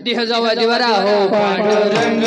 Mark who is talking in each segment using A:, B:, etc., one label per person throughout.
A: देह जावा देवरा हो पांडुरंग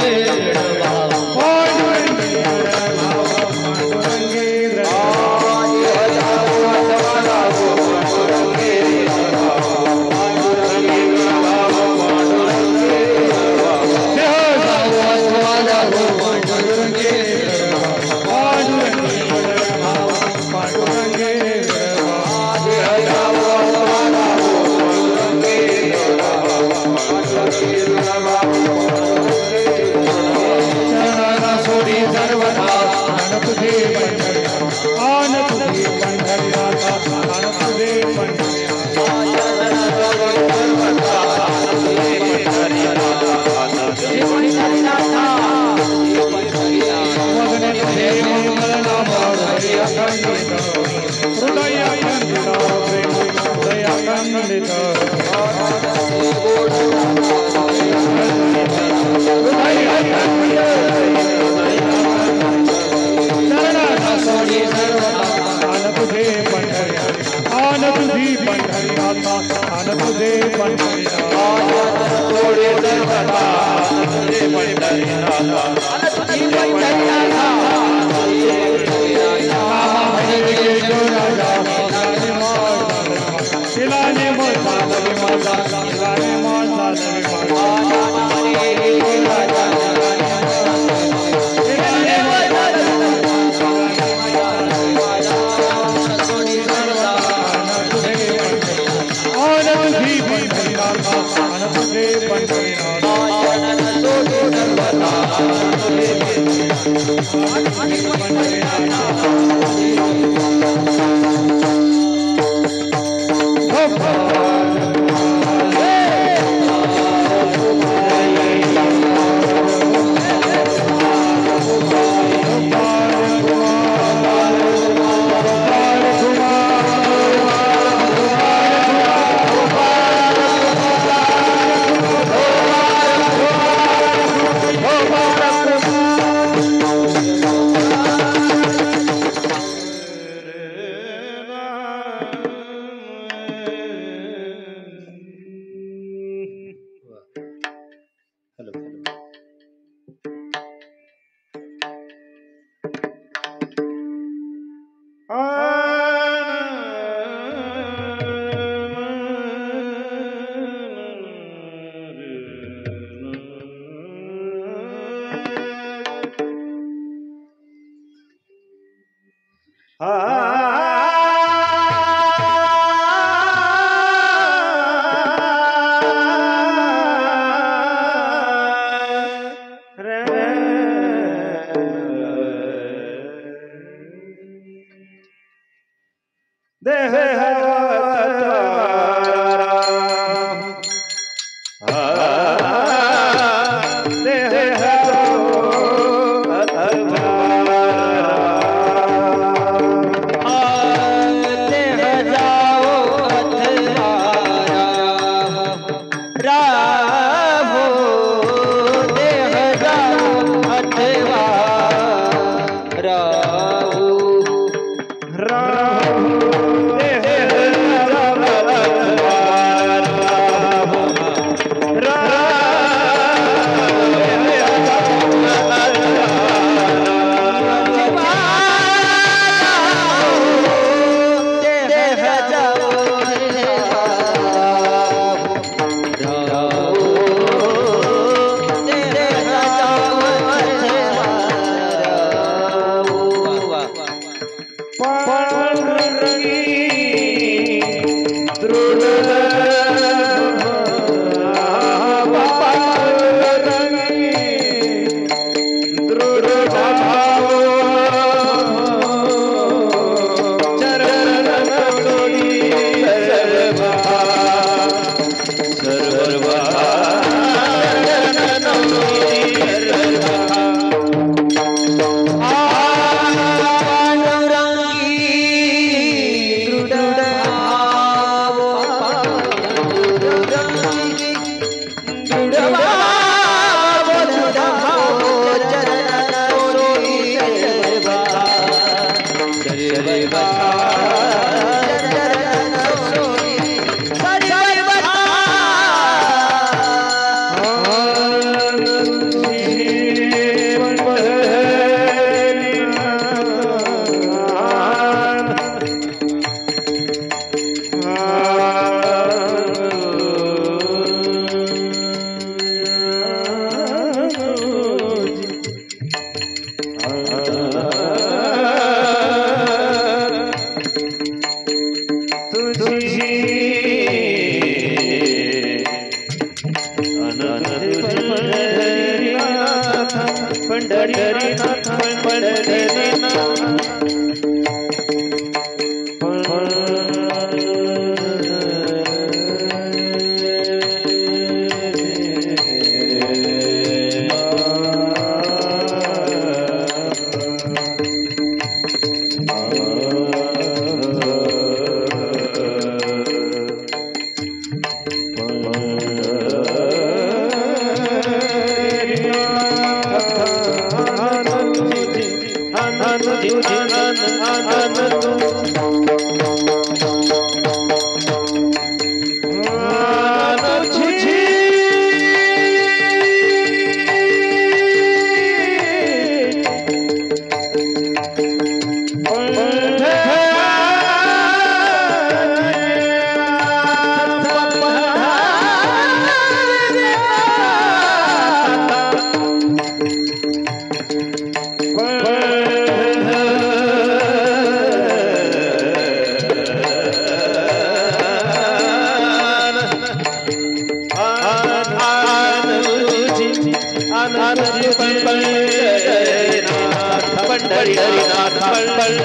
B: पंढरीनाथ पंढरीनाथ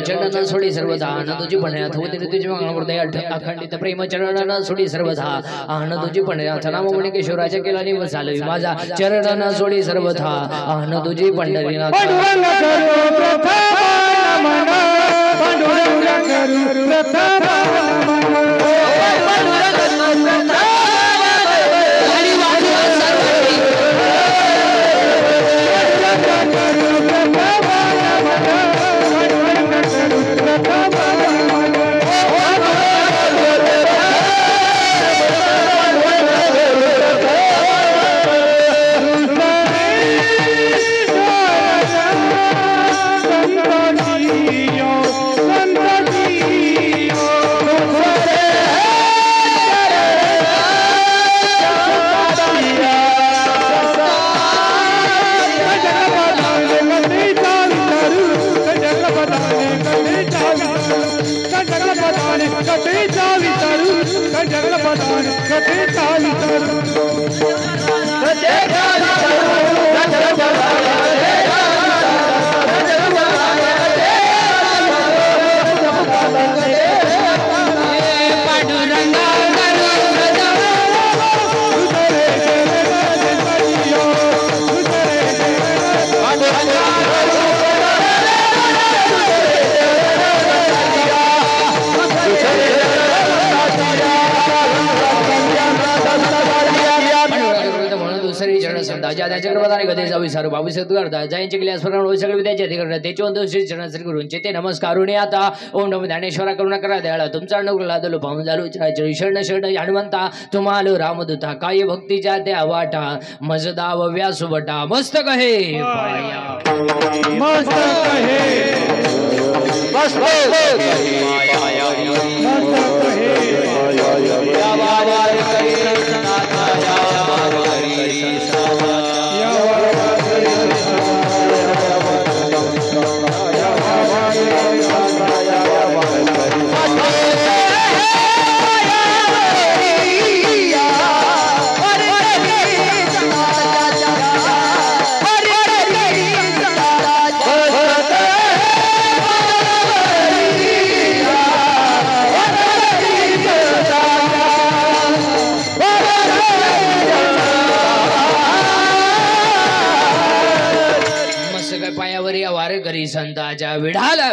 A: चरण सोडी सर्वधा आन तुझी पण्यात होते तुझी मंगळ हृदय अखंडित प्रेम चरण सोडी सर्वधा आन तुझी पण्यात नाम म्हणे केशवराजा केला निव झालं माझा चरण सोडी सर्वधा आन तुझी पंढरीनाथ
C: पांडुरंग करू प्रथम नमन पांडुरंग करू प्रथम नमन
A: ते नमस्कारुणी आता ओम नमो ज्ञानेश्वरा करुणा करा दयाळा तुमचा अनुग्रह लादलो पाहून झालो शरण शरण हनुमंता तुम्हाला रामदूता काय भक्तीच्या त्या वाटा मजदाव व्यासुवटा मस्त कहे
C: मस्त कहे मस्त
A: संताच्या विढाला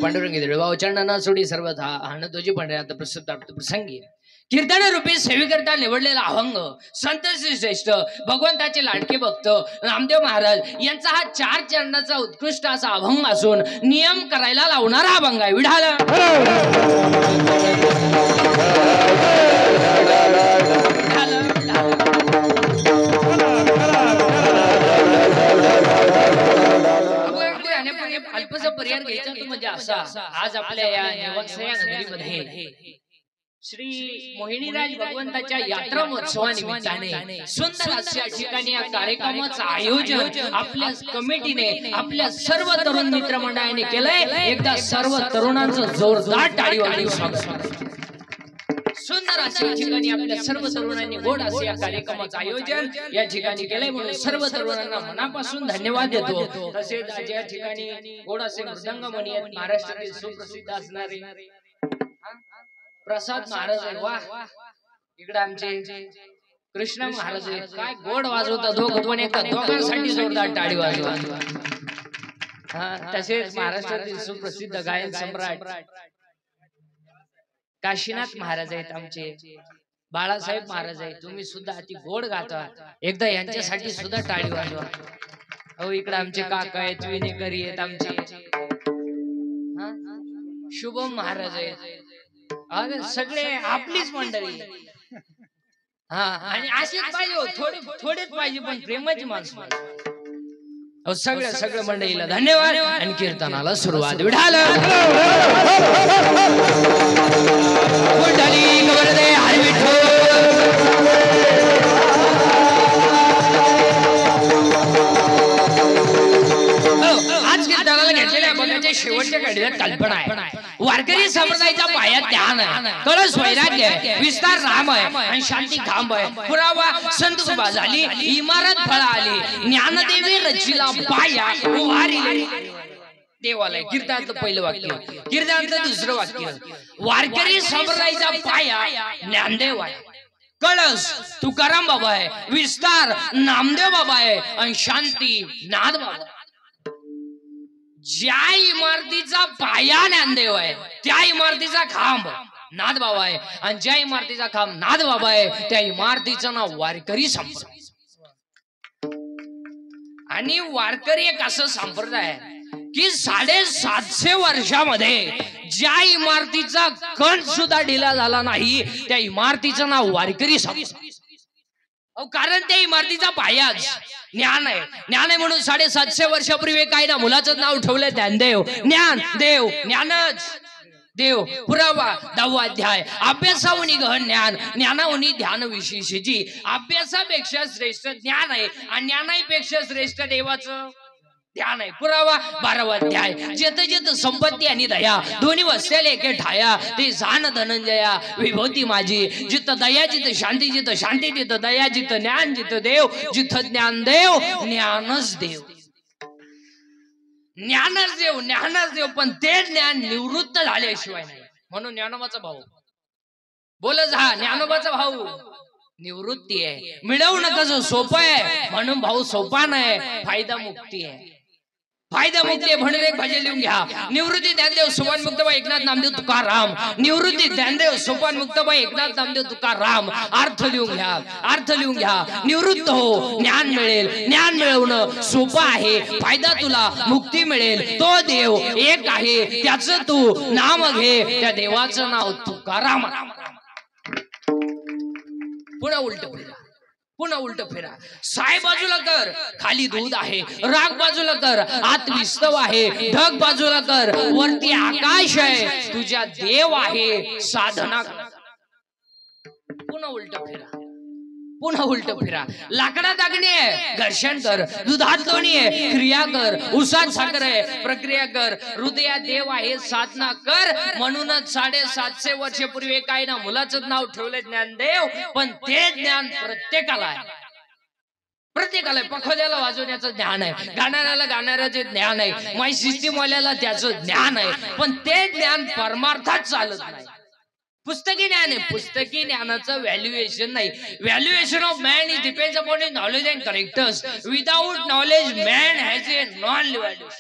A: पांडुरंगी देळभाव चरणना सोडी सर्वथा आन तुझी पंढऱ्यात प्रसंगी कीर्तन रूपी सेवेकरता निवडलेला अभंग संत श्रेष्ठ भगवंताचे लाडके भक्त रामदेव महाराज यांचा हा 4 चरणाचा उत्कृष्ट असा अभंग असून नियम करायला लावणारा अभंग आहे विढाला अल्पसा पर्याय घ्यायचा तो म्हणजे असा आज आपल्या या निवत्सया नगरीमध्ये श्री मोहिनीराज भगवंताच्या यात्रा महोत्सवानिमित्ताने सुंदर अशा ठिकाणी या कार्यक्रमाचं आयोजन आपल्या कमिटीने आपल्या सर्व तरुण मित्रमंडळाने केलंय एकदा सर्व तरुणांचं जोरदार टाळी वाजवून स्वागत सुंदर अशा ठिकाणी आपल्या सर्व तरुणांनी गोड असे या कार्यक्रमाचं आयोजन या ठिकाणी केलंय म्हणून सर्व तरुणांना मनापासून धन्यवाद देतो तसेच या ठिकाणी गोड असे मृदंगमणी आहेत महाराष्ट्रातील सुप्रसिद्ध असणारे प्रसाद महाराज आहे वा इकडे आमचे कृष्ण महाराज आहेत काय गोड वाजवतात दोघं पण एका दोघांसाठी जोरदार टाळी वाजवा तसेच महाराष्ट्रातील सुप्रसिद्ध गायन सम्राट काशीनाथ महाराज आहेत आमचे बाळासाहेब महाराज आहेत तुम्ही सुद्धा अति गोड गाता एकदा यांच्यासाठी सुद्धा टाळी वाजवा अहो इकडे आमचे काका आहेत विनेकरी आहेत आमचे शुभम महाराज आहेत सगळे आपलीच मंडळी हा आणि असेच पाहिजे थोडेच पाहिजे पण प्रेमाची माणसं सगळ्या मंडळीला धन्यवाद आणि कीर्तनाला सुरुवात विढाल आज कीर्तनाला घेतलेल्या बघायच्या शेवटच्या घडीला कल्पना आहे वारकरी संप्रदायाचा पाया ध्यान आहे कळस वैराग्य आहे आहे, विस्तार राम आहे आणि शांती खांब आहे. पुरावा संत कृपा झाली, इमारत फळ आली. ज्ञानदेवी रचिला पाया वारिले देवालय. कीर्तनातलं पहिलं वाक्य, कीर्तनातलं दुसरं वाक्य. वारकरी संप्रदायाचा पाया ज्ञानदेव आहे, कळस तुकाराम बाबा आहे, विस्तार नामदेव बाबा आहे आणि शांती नाद बाबा. ज्या इमारतीचा पाया ज्ञानदेव आहे त्या इमारतीचा खांब नाद बाबा आहे आणि ज्या इमारतीचा खांब नाद बाबा आहे त्या इमारतीचं नाव वारकरी संप्रदाय. आणि वारकरी एक असं संप्रदाय आहे की 750 वर्षामध्ये ज्या इमारतीचा कण सुद्धा ढिला झाला नाही त्या इमारतीचं नाव वारकरी संप्रदाय. कारण त्या इमारतीचा पायाच ज्ञान आहे. ज्ञान आहे म्हणून 750 वर्षापूर्वी काय ना मुलाचं नाव ठेवलंय ज्ञानदेव. ज्ञान देव ज्ञानच देव. पुरावा 10वा अध्याय. अभ्यासावनी गहन ज्ञान, ज्ञानावनी ध्यान विशेषची. अभ्यासापेक्षा श्रेष्ठ ज्ञान आहे आणि ज्ञानापेक्षा श्रेष्ठ देवाचं ध्यान आहे. पुरावा 12वा अध्याय. जेत जेत संपत्ती आणि दया दोन्ही वसलेले एके ठाया, ते जाण धनंजया विभूती माझी. जिथं दया जिथं शांती, जिथं शांती तिथं दया, जिथं ज्ञान जिथं देव, जिथं ज्ञान देव ज्ञानच देव. ज्ञानच देव ज्ञानच देव. पण ते ज्ञान निवृत्त झाल्याशिवाय नाही. म्हणून ज्ञानोबाचा भाऊ बोलच हा ज्ञानोबाचा भाऊ निवृत्ती आहे. मिळवणं कसं सोपं आहे म्हणून भाऊ सोपा नाही, फायदा मुक्ती आहे. फायदा मुक्ती म्हणून एक भजन लिहून घ्या. निवृत्ती ज्ञानदेव सोपान मुक्तबाई एकनाथ नामदेव तुकाराम. निवृत्ती ज्ञानदेव सोपान मुक्तबाई एकनाथ नामदेव तुकाराम. अर्थ लिहून घ्या, अर्थ लिहून घ्या. निवृत्त हो ज्ञान मिळेल, ज्ञान मिळवणं सोपं आहे. फायदा तुला मुक्ती मिळेल. तो देव एक आहे त्याचं तू नाम घे, त्या देवाचं नाव तुकाराम. पुन्हा उलट फिरा, पुन्हा उलट फिरा. साय बाजूला कर, खाली दूध आहे. राग बाजूला कर, आत विस्तव आहे. ढग बाजूला कर, वरती आकाश आहे. तुझ्या देव आहे साधना. पुन्हा उलट फिरा, पुन्हा उलट फिरा. लाकडात अग्नी आहे, घर्षण कर. दुधात लोणी आहे, क्रिया कर. उसात साखर आहे, प्रक्रिया कर. हृदयात देव आहे, साधना कर. म्हणूनच 750 वर्षापूर्वी काय ना मुलाचं नाव ठेवलंय ज्ञानदेव. पण ते ज्ञान प्रत्येकाला आहे, प्रत्येकाला. पखोद्याला वाजवण्याचं ज्ञान आहे, गाणाऱ्याला गाणाऱ्याचे ज्ञान आहे, माय सिस्टीमवाल्याला त्याचं ज्ञान आहे. पण ते ज्ञान परमार्थात चालत नाही. पुस्तकी ज्ञान आहे, पुस्तकी ज्ञानाचं व्हॅल्युएशन नाही. Valuation of man is depends upon his knowledge and characters. Without knowledge man has a non valuation.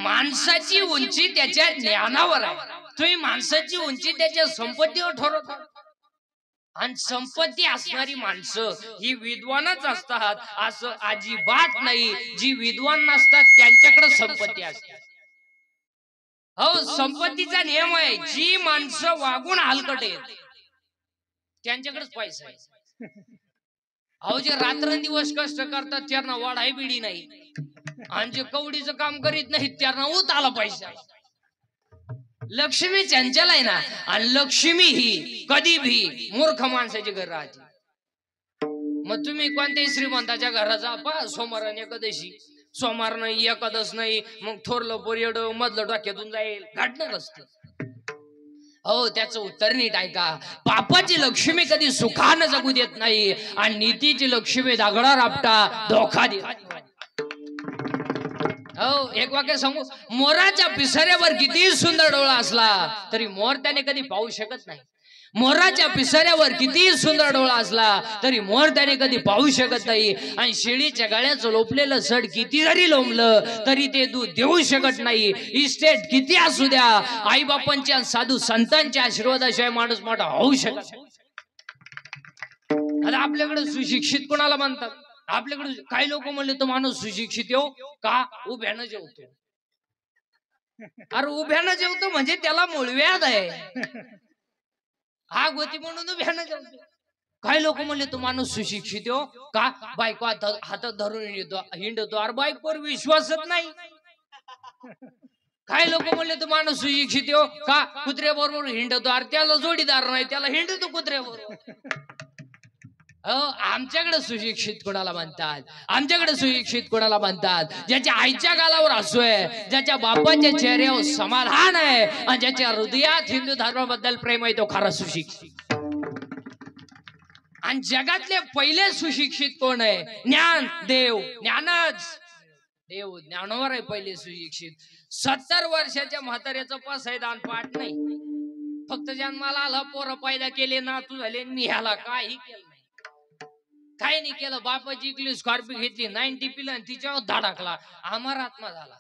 A: माणसाची उंची त्याच्या ज्ञानावर आहे. तुम्ही माणसाची उंची त्याच्या संपत्तीवर ठरवता. आणि संपत्ती असणारी माणसं ही विद्वानच असतात असं अजिबात नाही. जी विद्वान नसतात त्यांच्याकडे संपत्ती असते. हो, संपत्तीचा नियम आहे. जी माणसं वागून हलकट आहेत त्यांच्याकडेच पैसा आहे. अहो, जे रात्रंदिवस कष्ट करतात त्यांना वाढाई बिडी नाही, आणि जे कवडीचं काम करीत नाहीत त्यांना उत आला पैसा. लक्ष्मी चंचल आहे ना, आणि लक्ष्मी ही कधी भी मूर्ख माणसाची घर राहते. मग तुम्ही कोणत्याही श्रीमंताच्या घरात जा पा, सोमवार आणि एकादशी. सोमवार नाही, एकादश नाही, मग थोरलं पोरड मधलं डोक्यातून जाईल, घडणार असतं. हो, त्याचं उत्तर नीट ऐका. पापाची लक्ष्मी कधी सुखानं जगू देत नाही, आणि नीतीची लक्ष्मी दागडा रापटा धोका देत. हो, एक वाक्य सांगू. मोराच्या पिसाऱ्यावर किती सुंदर डोळा असला तरी मोर त्याने कधी पाहू शकत नाही. मोराच्या पिसाऱ्यावर किती सुंदर डोळा असला तरी मोर त्याने कधी पाहू शकत नाही. आणि शेळीच्या गळ्याचं लोपलेलं सड किती जरी लोंबलं तरी ते दूध देऊ शकत नाही. इस्टेट किती असू द्या, आई बापांच्या साधू संतांच्या आशीर्वादाशिवाय माणूस मोठा होऊ शकत. आता आपल्याकडे सुशिक्षित कोणाला म्हणतात? आपल्याकडे काही लोक म्हणले तो माणूस सुशिक्षित येऊ का, उभ्यानं जेवतो. अरे उभ्यानं जेवतो म्हणजे त्याला मूळव्याध आहे, हा गोती म्हणून उभ्यानं जेवतो. काही लोक म्हणले तो माणूस सुशिक्षित येऊ का, बायको हातात धरून हिंडतो. अरे बायकोवर विश्वासच नाही. काही लोक म्हणले तो माणूस सुशिक्षित येऊ का, कुत्र्याबरोबर हिंडतो. अरे त्याला जोडीदार नाही, त्याला हिंडतो कुत्र्याबरोबर. आमच्याकडे सुशिक्षित कोणाला म्हणतात, आमच्याकडे सुशिक्षित कोणाला म्हणतात ज्याच्या आईच्या गालावर हसू आहे, ज्याच्या बापाच्या चेहऱ्यावर समाधान आहे आणि ज्याच्या हृदयात हिंदू धर्माबद्दल प्रेम आहे तो खरा सुशिक्षित. आणि जगातले पहिले सुशिक्षित कोण आहे? ज्ञान देव. ज्ञानच देव, ज्ञानावर आहे पहिले सुशिक्षित. 70 वर्षाच्या म्हाताऱ्याचं पसायदान पाठ नाही, फक्त जन्माला आला, पोरं पैदा केले, नातू झाले, मी ह्याला काही केलं नाही, काही नाही केलं. बापाची इकली स्कॉर्पिओ घेतली, 90 पिलं आणि तिच्यावर धडकला, अमर आत्मा झाला.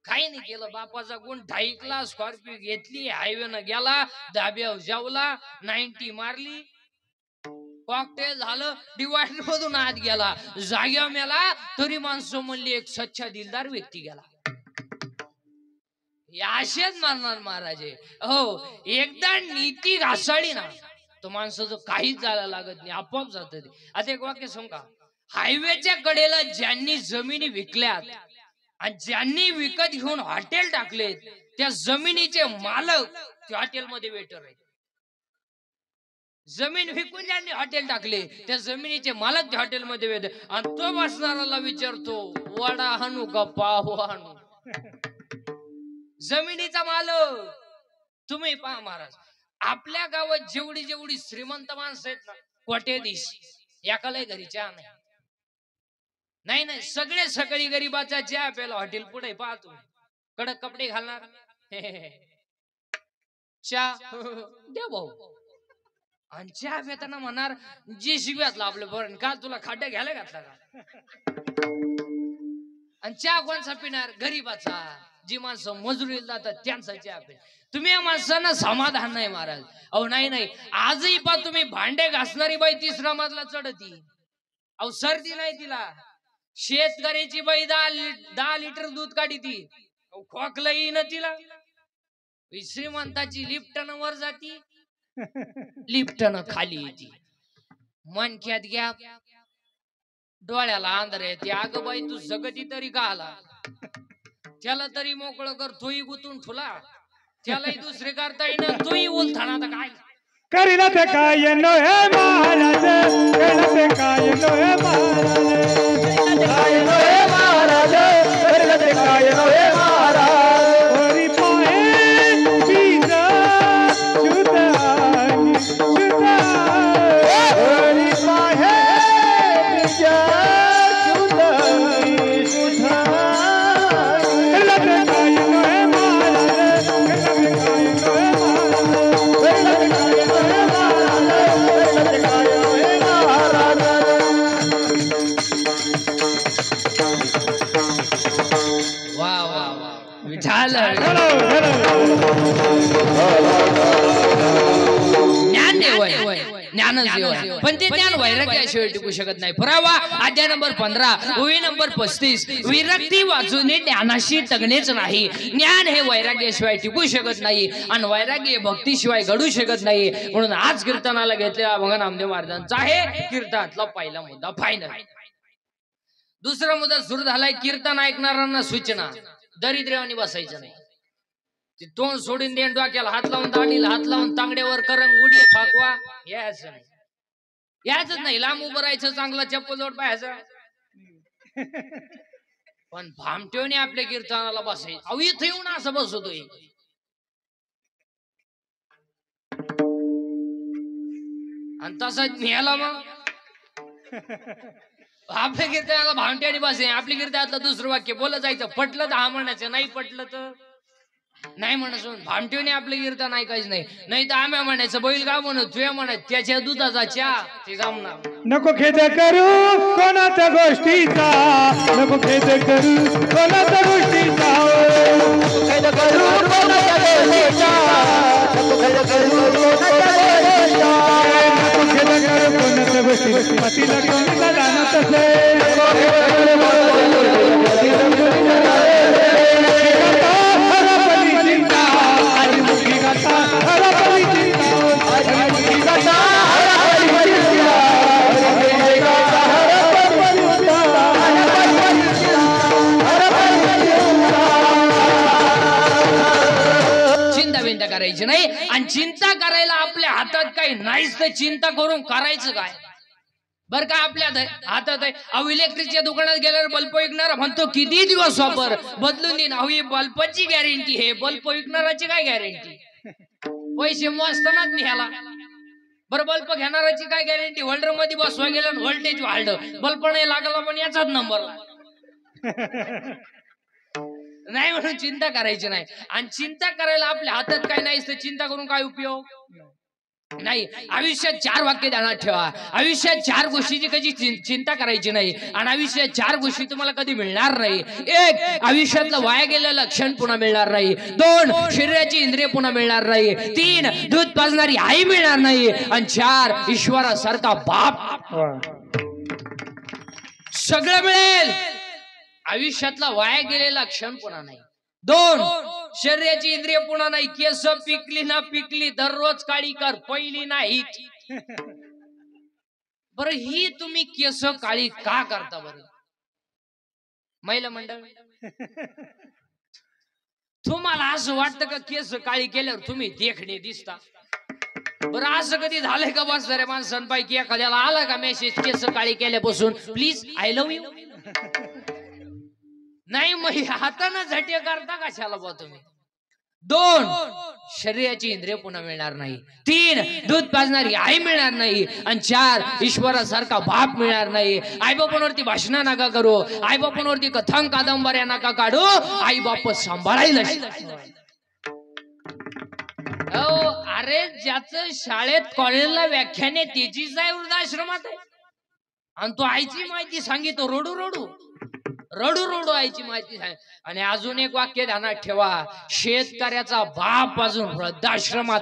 A: काही नाही केलं. बापाचा गुण ढाईकला, स्कॉर्पिओ घेतली, हायवेनं गेला, धाब्यावर जेवला, 90 मारली, कॉकटेल झालं, डिवायडर मधून आत गेला, जाग्या मेला, तरी माणसं म्हणली एक सच्चा दिलदार व्यक्ती गेला. असेच मारणार महाराज. हो, एकदा नीती घासाळी ना तो माणसाचं काहीच जायला लागत नाही, आपोआप जात ते. आता एक वाक्य सांगू का? हायवेच्या कडेला ज्यांनी जमिनी विकल्यात आणि ज्यांनी विकत घेऊन हॉटेल टाकलेत, त्या जमिनीचे मालक त्या हॉटेलमध्ये वेटर आहेत. जमीन विकून ज्यांनी हॉटेल टाकले त्या जमिनीचे मालक त्या हॉटेलमध्ये वेटर. आणि तो बसणाऱ्याला विचारतो, वडा हाणू का पाव हाणू? जमिनीचा मालक तुम्ही पहा महाराज. आपल्या गावात जेवढी जेवढी श्रीमंत माणसं आहेत ना, कोट्याधीश, एकालाही घरी चहा नाही. नाही नाही, सगळे सकाळी गरीबाचा चहा प्यायला हॉटेल पुढे पाहतो, कडक कपडे घालणार, चहा द्या भाऊ. आणि चहा पिताना म्हणणार, जी शिव्यातला आपलं बरं का, तुला खाड्या घ्यायला घातला का? आणि चहा कोणचा पिणार? गरीबाचा. जी माणसं मजुरीला जातात त्यांचा चहा पिणार. तुम्ही या माणसांना समाधान नाही महाराज. अहो नाही नाही, आजही पा तुम्ही भांडे घासणारी बाई 3रा मजला चढती, अहो सर्दी नाही तिला. शेतकऱ्याची बाई 10 लिटर दूध काढी ती, खोकलं येईन तिला. श्रीमंताची लिफ्टनं वर जाती, लिफ्टनं खाली येते. मनक्यात घ्या, डोळ्याला आंधळ येते. अगं बाई तू जगती तरी का आला? त्याला तरी मोकळं कर, तोही गुतून ठुला, त्यालाही दुसरे करता येईन, तोही उलथाना. तर काय
C: करीला ते काय नो हे महाराज, करीला ते काय नो हे महाराज, काय नो हे महाराज, करीला ते काय नो हे महाराज. हरी पाहे बीज शुद्ध आणि शुद्ध, हरी पाहे बीज शुद्ध आणि शुद्ध, करीला ते काय नो हे महाराज, करीला ते काय नो हे महाराज, करीला ते काय नो हे महाराज, करीला ते काय नो हे महाराज.
A: वा वा वा, विठाल. ज्ञान देव आहे, ज्ञानच देव आहे, पण ते ज्ञान वैराग्याशिवाय टिकू शकत नाही. पुरावा अध्याय नंबर 15, ओवी नंबर 35. विरक्ती वाचून ज्ञानाशी तगणेच नाही. ज्ञान हे वैराग्याशिवाय टिकू शकत नाही आणि वैराग्य भक्तीशिवाय घडू शकत नाही. म्हणून आज कीर्तनाला घेतलेला भंग नामदेव महाराजांचा आहे कीर्तनातला पहिला मुद्दा फायनल. दुसरा मुद्दा सुरू झालाय, कीर्तन ऐकणाऱ्यांना सूचना, दरिद्र्यावानी बसायचं नाही. ते तोंड सोडून देण, डोक्याला हात लावून, दाढीला हात लावून, तांगड्यावर करंग उडी फाकवा, यायचं नाही. यायचंच नाही. लांब उभं राहायचं, चांगला चप्पल जोड पाहायचं, पण भामटेवणे आपल्या कीर्तनाला बसायचं. अहो इथं येऊन असं बसतोय. आणि तसंच न्यायला मग आपल्या कीर्तनाला भामट्याने बसे. आपल्या कीर्तनातलं दुसरं वाक्य बोलत जायचं, पटलं तर हा म्हणायचं, नाही पटलं तर नाही म्हणायचं. भामट्याने आपलं कीर्तन ऐकायचं नाही. नाही तर आम्ही म्हणायचं, बैल का म्हणत तुया म्हणायचं, त्याच्या दुधाचा चहा ते जमणार.
C: नको खेद करू कोणाच्या गोष्टीचा, नको खेद करू कोणाच्या गोष्टीचा, खेद करू कोणाच्या गोष्टीचा, नको खेद करू कोणाच्या गोष्टीचा, नको खेद करू कोणाच्या गोष्टीचा. पतीला घेऊन जाणं तसे, नको खेद करू कोणाच्या गोष्टीचा. हरपली चिंता आज मुखी गाता, हरपली चिंता आज मुखी गाता, हरपली चिंता.
A: चिंता करायची नाही. आणि चिंता करायला आपल्या हातात काही नाहीच तर चिंता करून करायचं काय? बर का आपल्या हातात आहे. अहो इलेक्ट्रिकच्या दुकानात गेल्यावर बल्ब विकणारा म्हणतो किती दिवस वापर बदलून देईन. अहो ही बल्बची गॅरंटी आहे, बल्ब विकणाराची काय गॅरंटी? पैसे मोजतानाच निघाला. बरं बल्ब घेणाराची काय गॅरंटी? होल्डर मध्ये बसवा गेलं व्होल्टेज वाढलं, बल्ब नाही लागला पण याचाच नंबर नाही म्हणून चिंता करायची नाही. आणि चिंता करायला आपल्या हातात काय नाही तर चिंता करून काय उपयोग नाही. आयुष्यात 4 वाक्य ध्यानात ठेवा. आयुष्यात 4 गोष्टीची कधी चिंता करायची नाही आणि आयुष्यात 4 गोष्टी तुम्हाला कधी मिळणार नाही. 1 आयुष्यातलं वाया गेलेलं क्षण पुन्हा मिळणार नाही. 2 शरीराची इंद्रिय पुन्हा मिळणार नाही. 3 दूध पाजणारी आई मिळणार नाही. आणि 4 ईश्वरासारखा बाप. सगळं मिळेल, आयुष्यातला वाया गेलेला क्षण पुन्हा नाही. 2 शरीराची इंद्रिय पुन्हा नाही. केस पिकली ना पिकली दररोज काळी कर, पहिली नाही. बरं ही तुम्ही केस काळी का करता बरं महिला मंडळ? तुम्हाला असं वाटतं का केस काळी केल्यावर तुम्ही देखणे दिसता? बरं असं कधी झालंय का बस रे माणसांपैकी एखाद्याला आला का मेसेज केस काळी केल्यापासून प्लीज आय लव्ह यू? नाही मग हाताने झटके करता कशाला बा तुम्ही? 2 शरीराची इंद्रिय पुन्हा मिळणार नाही. 3 दूध पाजणारी आई मिळणार नाही. आणि 4 ईश्वरासारखा बाप मिळणार नाही. आई बापांवरती भाषण नका करू, आई बापांवरती कथांग कादंबऱ्या नका काढू, आई बाप सांभाळायला. अरे ज्याचं शाळेत कॉलेजला व्याख्यान आहे त्याचीच आहे वृद्धाश्रमात आहे आणि तो आईची माहिती सांगितो रडू रडू रडू रडू आईची माहिती सांग. आणि अजून एक वाक्य ध्यानात ठेवा, शेतकऱ्याचा बाप अजून वृद्धाश्रमात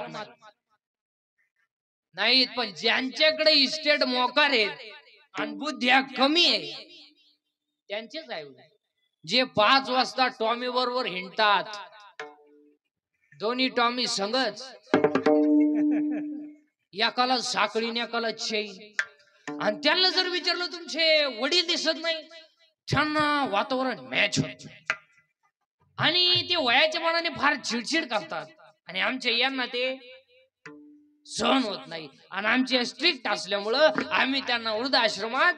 A: नाहीत. पण ज्यांच्याकडे इस्टेट मोकार आहेत आणि बुद्ध्या कमी आहे त्यांचेच आहे. जे 5 वाजता टॉमी बरोबर हिंडतात, दोन्ही टॉमी संगच, एकाला साखळीने एकाला चैन. आणि त्यांना जर विचारलं तुमचे वडील दिसत नाही, त्यांना वातावरण मॅच होत आणि ते वयाच्या मनाने फार चिडचिड करतात. आणि आमच्या यांना ते सहन होत नाही आणि आमचे स्ट्रिक्ट असल्यामुळं आम्ही त्यांना वृद्धाश्रमात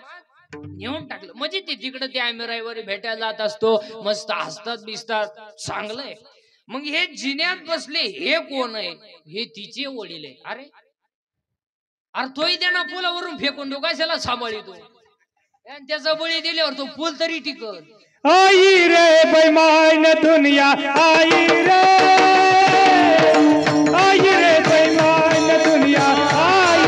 A: नेऊन टाकलं. म्हणजे ते तिकडे ते आम्ही रविवारी भेटायला जात असतो, मस्त हसतात बिसतात, चांगलंय. मग हे जिन्यात बसले हे कोण आहे? हे तिचे वडील आहे. अरे अरे तोही त्यांना पुलावरून फेकून देऊ कशाला सांभाळतो? त्याचा बळी दिल्यावर तो पूल तरी टिकत.
C: आई रे बेईमान दुनिया, आई रे बेईमान दुनिया, आई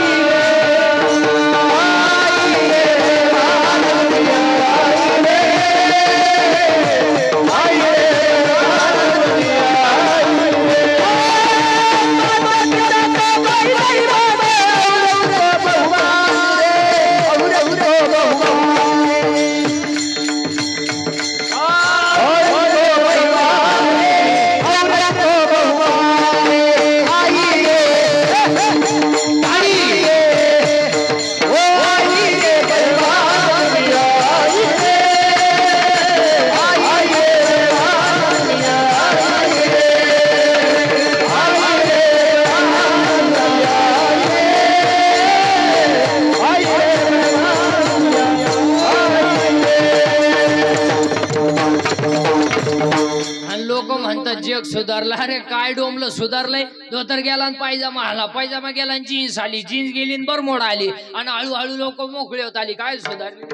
A: जग सुधारलं. अरे काय डोमलं सुधारलंय? धोतर गेला पायजामा आला, पायजामा गेला जीन्स आली, जीन्स गेली बरमोड आली आणि हळूहळू लोक मोकळे होत आली. काय सुधारली?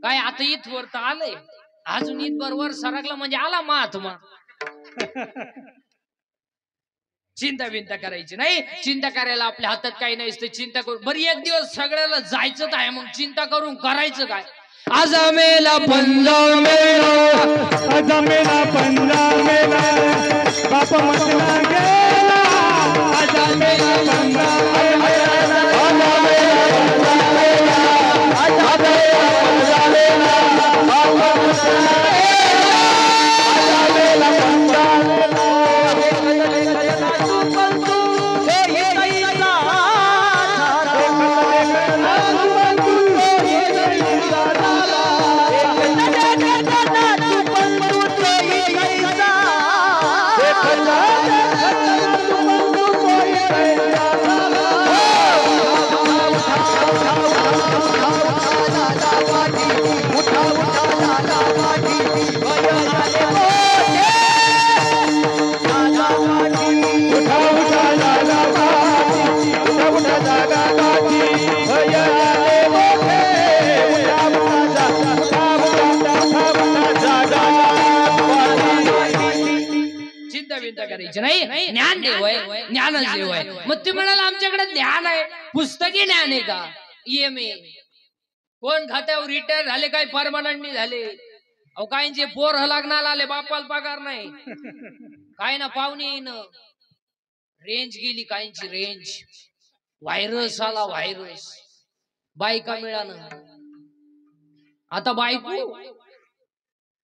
A: काय आता इथवर तर आलंय, अजून इथवर वर सरकला म्हणजे आला महात्मा. चिंता बिंता करायची नाही. चिंता करायला आपल्या हातात काही नाही, चिंता करू. बरी एक दिवस सगळ्याला जायचं आहे, मग चिंता करून करायचं काय? आजमेला पंजा मेला,
C: आजमेला पंजा मेला, बाप मसला गेला. आजमेला पंजा मेला, आजमेला पंजा मेला, आजमेला पंजा मेला, बाप मसला गेला. आजमेला पंजा मेला,
A: करायची नाही. ज्ञान देव आहे, ज्ञानच देव आहे. मग तुम्ही म्हणाल आमच्याकडे ज्ञान आहे, पुस्तकी ज्ञान आहे का? EMA कोण खात्यावर रिटायर झाले, काही परमनंटली झाले. अहो काहींचे पोर लग्नाला आले, बापाला पगार नाही, काय ना पाहुणे येणं, रेंज गेली काहींची रेंज, व्हायरस आला व्हायरस, बायका मिळालं. आता बायको,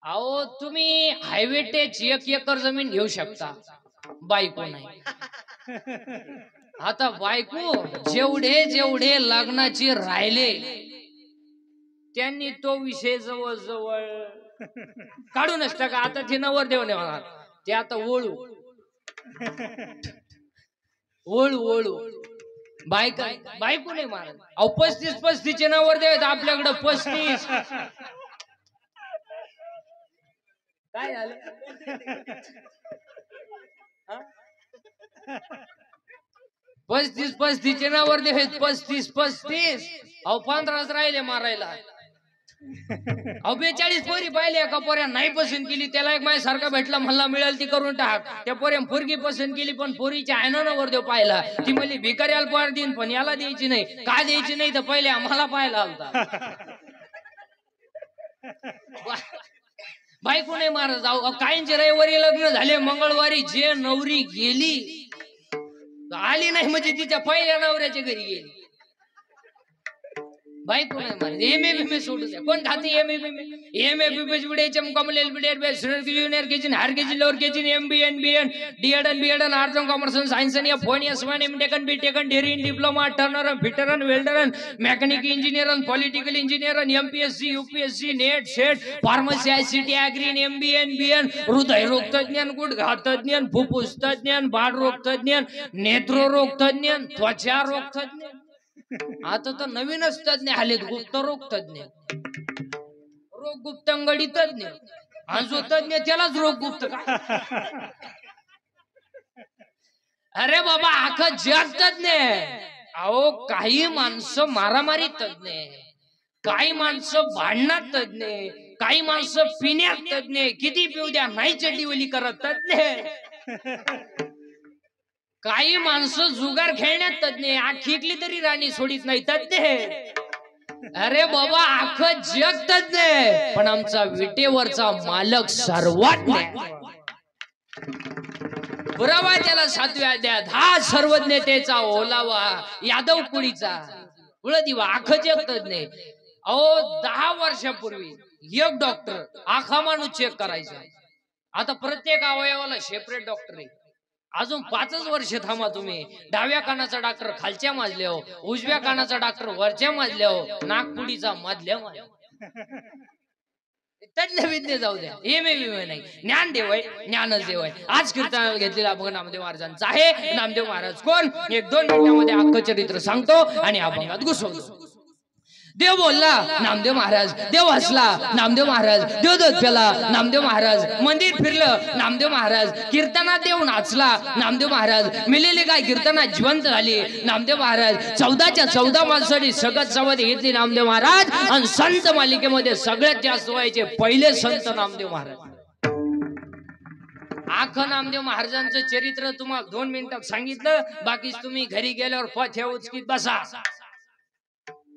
A: अहो तुम्ही हायवे टेच 1 एकर जमीन घेऊ शकता, बायको नाही. आता बायको जेवढे जेवढे लग्नाचे राहिले त्यांनी तो विषय जवळ जवळ काढूनच टाका. आता ते नवरदेव नाही होणार, ते आता ओळू ओळू ओळू बायका बायको नाही मारत. अहो 35-35 नवरदेव आहेत आपल्याकडे, 35. काय झालं? 35-35 नवरदेव आहेत, 35-35. अहो 15 राहिले मारायला. अहो 42 पोरी पाहिले एका पोऱ्या नाही पसंत केली, त्याला एक माझ्यासारखा भेटला, म्हणला मिळेल ती करून टाक. त्या पोऱ्या पोरगी पसंत केली, पण पोरीच्या आयना नवरदेव पाहिला. ती म्हणली भिकाऱ्याला पार देईन, पण याला द्यायची नाही. का द्यायची नाही तर पहिले आम्हाला पाहायला आलता. बायको नाही मारत. जाऊ काहींचे रविवारी लग्न झाले, मंगळवारी जे नवरी गेली आली नाही म्हणजे तिच्या पहिल्या नवऱ्याच्या घरी गेली. बायको नाही मारत. MA सोडून द्या. कोण खाते MA common junior KG, higher KG, lower KG, MBA, BN, DED, arts and commerce and science आणि phone S1 M.Tech, B.Tech, degree in diploma, turner, fitter, welder, mechanic engineer, political engineer, MPSC, UPSC, NET, SET, pharmacy, ICT, agri, MBA, BN, हृदय रोग तज्ञ, गुडघा तज्ञ, फुफ्फुस तज्ञ, बाळ रोग तज्ञ, नेत्र रोग तज्ञ, त्वचा रोग तज्ञ. आता तर नवीनच तज्ञ आलेत, गुप्त रोग तज्ञ, रोग गुप्तंगडी तज्ञ. आणि जो तज्ञ त्यालाच रोग गुप्त काय? अरे बाबा अख्खं जग तज्ञ. अहो काही माणसं मारामारी तज्ञ, काही माणसं भांडणात तज्ञ, काही माणसं पिण्यात तज्ञ, किती पिऊ द्या नाही चड्डीवली करत तज्ञ. काही माणसं जुगार खेळण्यात तज्ञ, आखिकली तरी राणी सोडीत नाही तज्ञ. अरे बाबा अख्खं जग तज्ञ, पण आमचा विटेवरचा मालक सर्वात पुरावा त्याला 7व्या अध्यायात, हा सर्वज्ञतेचा ओलावा यादव कुळीचा कुळदिवा, अख्खं जग तज्ञ. अहो 10 वर्षापूर्वी एक डॉक्टर आखा माणूस चेक करायचा, आता प्रत्येक अवयवाला सेपरेट डॉक्टर आहे. अजून 5 वर्ष थांबा तुम्ही, डाव्या कानाचा डॉक्टर खालच्या माजल्यावर, उजव्या कानाचा डॉक्टर वरच्या माजल्यावर, नागपुडीचा मधल्या तज्ञ विज्ञ जाऊ द्या. MA नाही, ज्ञान देव आहे, ज्ञानच देव आहे. आज कीर्तनाला घेतलेला अभंग नामदेव महाराजांचा आहे. नामदेव महाराज कोण? 1-2 मिनिटांमध्ये अख्खं चरित्र सांगतो आणि अभंगात घुसवतो. देव बोलला, नामदेव महाराज. देव हसला, नामदेव महाराज. देव दूध प्याला, नामदेव महाराज. मंदिर फिरलं, नामदेव महाराज. कीर्तनात देव नाचला, नामदेव महाराज. मिलेली गाय कीर्तनात जिवंत झाली, नामदेव महाराज. 14च्या 14 माणसांनी सगळं सवत घेतली, नामदेव महाराज. आणि संत मालिकेमध्ये सगळ्यात जास्त व्हायचे पहिले संत नामदेव महाराज. आखं नामदेव महाराजांचं चरित्र तुम्हाला 2 मिनिटात सांगितलं, बाकी तुम्ही घरी गेल्यावर पथ्या उचकीत बसा,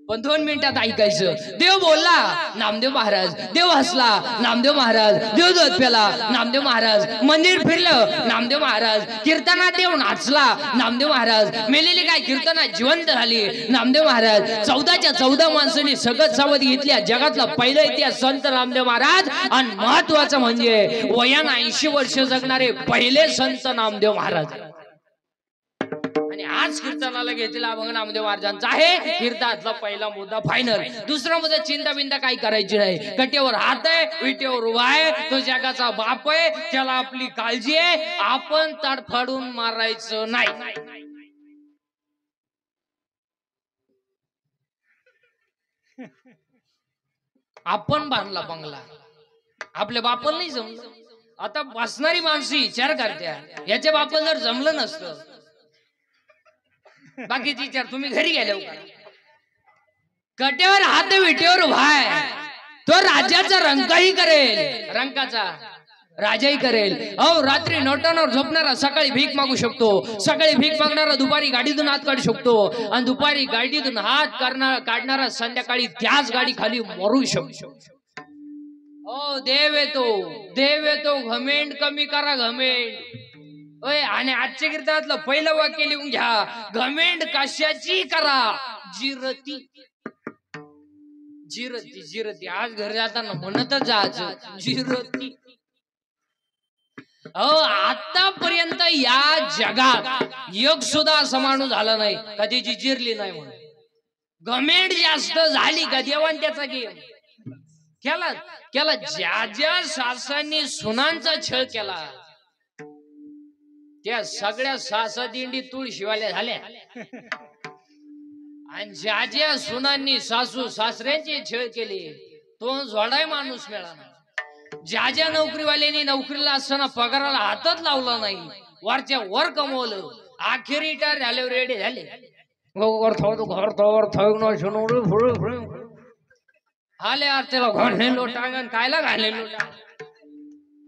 A: पण 2 मिनिटात ऐकायचं. देव बोलला, नामदेव महाराज. देव हसला, नामदेव महाराज. देव दूध प्याला, नामदेव महाराज. मंदिर फिरलं, नामदेव महाराज. कीर्तनात देव नाचला, नामदेव महाराज. मेलेली काय कीर्तनात जिवंत झाली, नामदेव महाराज. 14च्या 14 माणसांनी सगळं सावध घेतल्या, जगातला पहिला इतिहास संत नामदेव महाराज. आणि महत्वाचं म्हणजे वयानं 80 वर्ष जगणारे पहिले संत नामदेव महाराज. आणि आज कीर्तनाला घेतलेला अभंग नामदेव महाराजांचा आहे. कीर्तनातला पहिला मुद्दा फायनल. दुसरा मुद्दा चिंता बिंता काही करायची नाही. कटेवर हात आहे, विटेवर उभा आहे, तो जगाचा बाप आहे, त्याला आपली काळजी आहे. आपण तडफडून मारायचं नाही. आपण बांधला बंगला, आपल्या बापाला नाही जमलं. आता बसणारी माणसं विचार करत्या, याच्या बापाला जर जमलं नसतं, बाकीचे विचार तुम्ही घरी गेले, कट्यावर हात विटेवर उभा आहे, तो राज्याचा रंकाही करेल. रंकाचा राजाही करेल. अहो रात्री नोटांवर झोपणारा सकाळी भीक मागू शकतो, सकाळी भीक मागणारा दुपारी गाडीतून हात काढू शकतो, आणि दुपारी गाडीतून हात काढणारा संध्याकाळी त्याच गाडी खाली मरू शकतो. ओ देव येतो, घमेंड कमी करा घमेंड. ओय, आणि आजच्या कीर्तनातलं पहिलं वाक्य लिहून घ्या, घमेंड कशाची करा, जिरती जिरती जिरती. आज घरी जाताना म्हणतच जायचं जिरती. अहो आतापर्यंत या जगात योग सुद्धा असं माणूस झाला नाही कधी जी जिरली नाही म्हणून. घमेंड जास्त झाली का देवान त्याचा गेम केला. ज्या ज्या सासांनी सुनांचा छळ केला त्या सगळ्या सासा दिंडी तुळशीवाल्या झाल्या, आणि ज्या ज्या सुनांनी सासू सासऱ्यांचे छळ केले तो जोडाय माणूस मिळाला. ज्या ज्या नोकरीवाल्यांनी नोकरीला असताना पगाराला हातच लावला नाही, वरच्या वर कमवलं, अखेर रिटायर झाल्यावर रेडी झाले. आले त्याला घालणे लोटांगण कायला घालणे लोटा,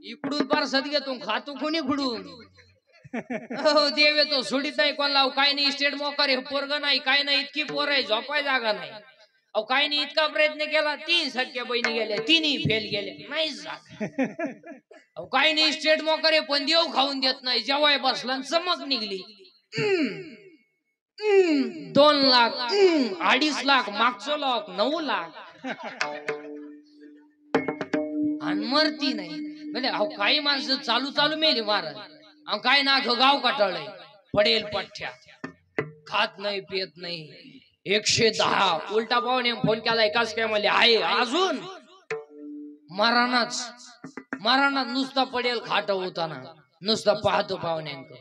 A: इकडून पार सद घेतो खातो कोणी खुडून. हो देव येतो, सोडीत नाही कोणाला. काय नाही स्टेट मोकार हे पोरग नाही, काय नाही इतकी पोर आहे झोपाय जागा नाही. अहो काय नाही इतका प्रयत्न केला, 3 सख्या बहिणी गेल्या, 3ही फेल गेल्या, नाही जात. अहो काय नाही स्टेट मोकार हे पण देव खाऊन देत नाही, जेवाय बसला चमक निघली. 2 लाख 2.5 लाख मागचं लाख 9 लाख आणि मरती नाही. म्हणजे अहो काही माणसं चालू मेली महाराज. अहो काय ना गाव कटाळलंय, पडेल पठ्ठ्या, खात नाही पियत नाही. 110 उलटा पाहुणे फोन केला एकाच काय म्हणले आहे अजून मरणात नुसता पडेल खाट होताना, नुसता पाहतो पाहुण्यांक.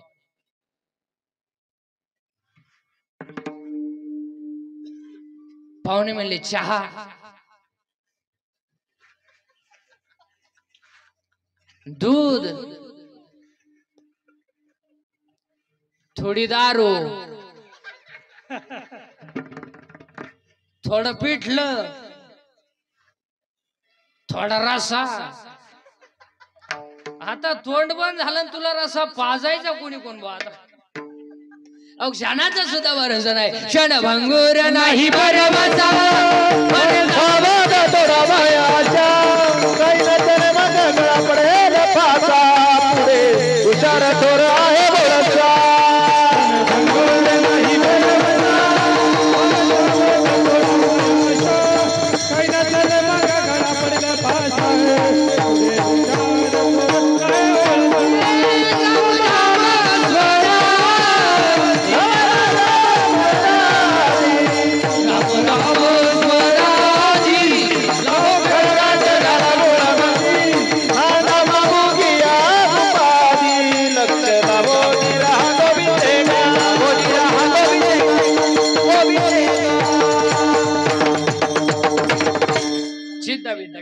A: पाहुणे म्हणले चहा, दूध, थोडी दारू, थोडं पिठलं, थोडा रसा. आता तोंड बंद झालं तुला रसा पाजायचा कोणी कोण बा. आता अहो क्षणाचा सुद्धा भरोसा नाही, क्षण भंगूर नाही भरवसा,
C: थोडा वयाचा काही नजर मग गळा पडेल फासा, पुढे हुशार थोर आहे बोलचा.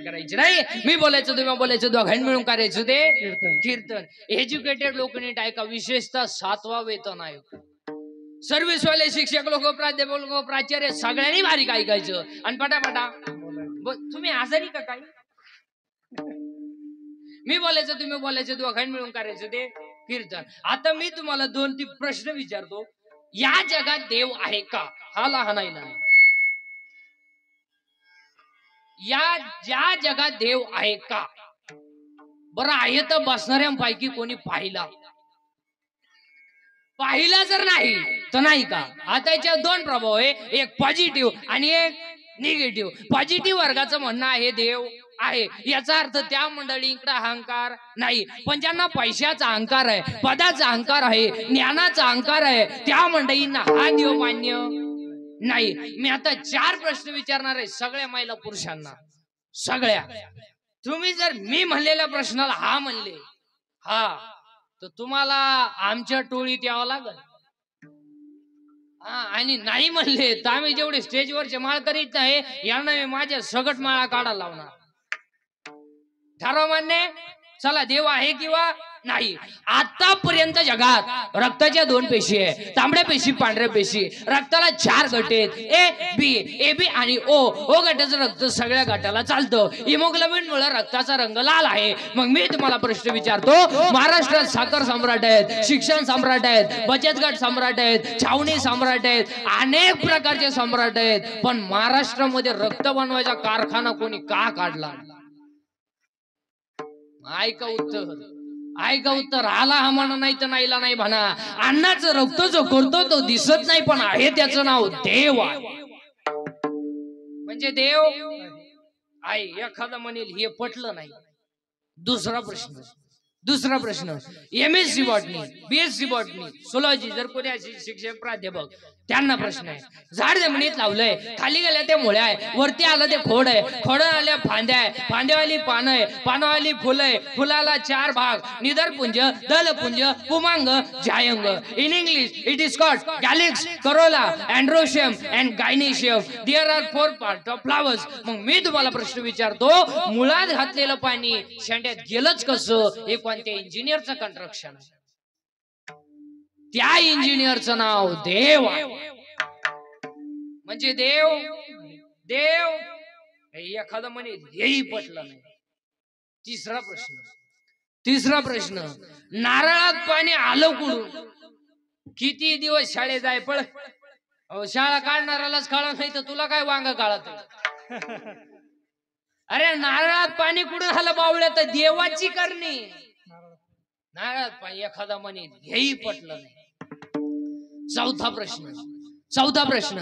A: करायची नाही. मी बोलायचं तुम्ही बोलायचं, दोघांनी मिळून करायचं ते कीर्तन. एज्युकेटेड लोकांनी ऐका, विशेषतः 7वा वेतन आयोग, सर्व्हिस वाले शिक्षक लोक, प्राध्यापक लोक, प्राचार्य सगळ्यांनी भारी ऐकायचं आणि पटापटा. तुम्ही आजारी का काय? मी बोलायचं तुम्ही बोलायचं, दोघांनी मिळून करायचं ते कीर्तन. आता मी तुम्हाला 2-3 प्रश्न विचारतो. या जगात देव आहे का? हा लहान आहे ना. ज्या जगात देव आहे का? बरं आहे तर बसणाऱ्यांपैकी कोणी पाहिला जर नाही तर नाही का? आता याच्यात 2 प्रभाव आहे, एक पॉझिटिव्ह आणि एक निगेटिव्ह. पॉझिटिव्ह वर्गाचं म्हणणं आहे देव आहे, याचा अर्थ त्या मंडळींकडे अहंकार नाही. पण ज्यांना पैशाचा अहंकार आहे, पदाचा अहंकार आहे, ज्ञानाचा अहंकार आहे, त्या मंडळींना हा देव मान्य नाही. मी आता 4 प्रश्न विचारणार आहे सगळ्या महिला पुरुषांना, सगळ्या. तुम्ही जर मी म्हणलेल्या प्रश्नाला हा म्हणले हा, तर तुम्हाला आमच्या टोळीत यावं लागल. आणि नाही म्हणले तर आम्ही जेवढे स्टेजवरचे माळ करीत नाही यांना मी माझ्या सगट माळा काढायला लावणार. ठरवा मान्य? चला देव आहे किंवा नाही. आतापर्यंत जगात रक्ताच्या 2 पेशी आहे, तांबड्या पेशी, पांढऱ्या पेशी. रक्ताला 4 गट आहेत, ए बी आणि ओ गटाचं रक्त सगळ्या गटाला चालतं. हिमोग्लोबिन मुळे रक्ताचा रंग लाल आहे. मग मी तुम्हाला प्रश्न विचारतो, महाराष्ट्रात साखर सम्राट आहेत, शिक्षण सम्राट आहेत, बचत गट सम्राट आहेत, छावणी सम्राट आहेत, अनेक प्रकारचे सम्राट आहेत, पण महाराष्ट्रामध्ये रक्त बनवायचा कारखाना कोणी का काढला? ऐका उत्तर आला हा म्हणा, नाही तर नाहीला नाही म्हणा. अन्नाचं रक्त जो करतो तो दिसत नाही, पण आहे त्याचं नाव देव आहे. म्हणजे देव आहे. एखादा म्हणेल हे पटलं नाही. दुसरा प्रश्न MSc बॉटनी, BSc बॉटनी, सोलॉजी जर कोणी असे शिक्षक प्राध्यापक, त्यांना प्रश्न आहे. झाड जमिनीत लावलंय, खाली गेल्या ते मुळे आहे, वरती आलं ते खोड आहे, खोड आल्या फांद्या आहे, फांद्यावाली पानं आहे, पानावाली फुलं आहे, फुलाला 4 भाग, निदरपुंज, दलपुंज, पुमांग, जायंग. In English it is called calyx, corolla, androecium and gynoecium. There are 4 part of flowers. मग मी तुम्हाला प्रश्न विचारतो, मुळात घातलेलं पाणी शेंड्यात गेलंच कसं? हे कोणत्या इंजिनियरचं कंस्ट्रक्शन आहे? त्या इंजिनियरचं नाव देव आहे. म्हणजे देव एखादा म्हणे हेही पटलं नाही. तिसरा प्रश्न नारळात पाणी आलं कुठून? किती दिवस शाळेत जाय पळ, शाळा काढणारालाच कळत नाही तर तुला काय वांग काढत? अरे नारळात पाणी कुठून आलं बावळ्या? तर देवाची करणी. नारळात पाणी एखादा म्हणे हेही पटलं नाही. चौथा प्रश्न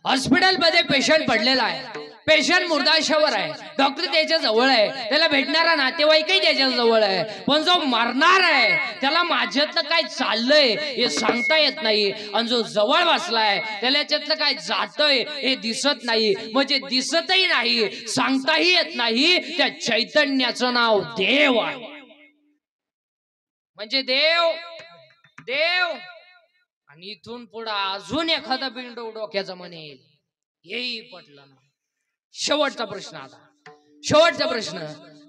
A: हॉस्पिटल मध्ये पेशंट पडलेला आहे, पेशंट मुर्दाशावर आहे, डॉक्टर त्याच्या जवळ आहे, त्याला भेटणारा नातेवाईकही त्याच्या जवळ आहे, पण जो मरणार आहे त्याला माझ्यातलं काय चाललंय हे सांगता येत नाही, आणि जो जवळ बसलाय त्याला याच्यातलं काय जातंय हे दिसत नाही. म्हणजे दिसतही नाही, सांगताही येत नाही. त्या चैतन्याचं नाव देव आहे. म्हणजे देव आणि इथून पुढे अजून एखादा बिंडो डोक्याचा म्हणेल हेही पटलं ना. शेवटचा प्रश्न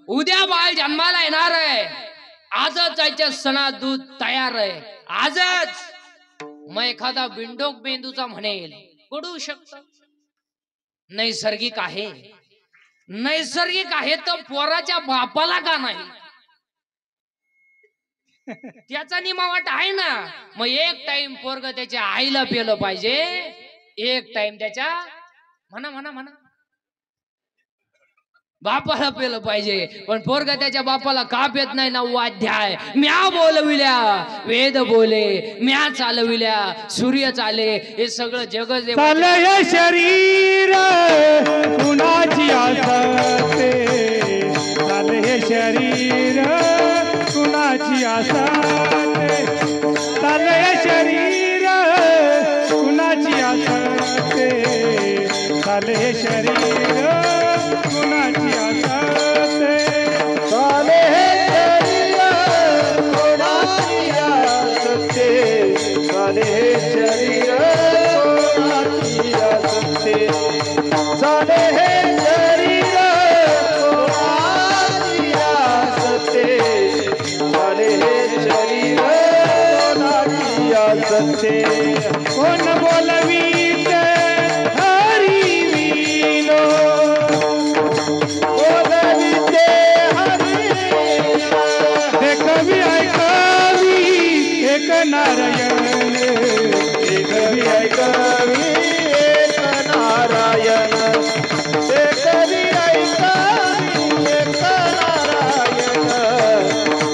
A: उद्या बाळ जन्माला येणार आहे, आजच त्याच्या सणात दूध तयार आहे, आजच. मग एखादा बिंडोक बेंदूचा म्हणेल पडू शकत. नैसर्गिक आहे तर पोराच्या बापाला का नाही? त्याचा निमावाट आहे ना. मग एक टाइम पोरग त्याच्या आईला पेलं पाहिजे, एक टाइम त्याच्या म्हणा बापाला पेलं पाहिजे. पण पोरग त्याच्या बापाला का पेत नाही? 9वा अध्याय. म्या बोलविल्या वेद बोले, म्या चालविल्या सूर्य चाले. हे सगळं जग
C: चालय शरीर कुणाची आसते, चालय शरीर कुणाची आसते, चालय शरीर कुणाची आसते, चालय शरीर कुणाची आसते, चालय शरीर कुणाची आसते, चालय शरीर कुणाची आसते, चालय शरीर कुणाची आसते, शरीर कोणाची आसते. कोण बोलवीत हरिविनो, बोलविते हरिविनो, देखवी ऐकावी एक नारायण, देखवी ऐकावी एक नारायण, देखवी ऐकावी एक नारायण,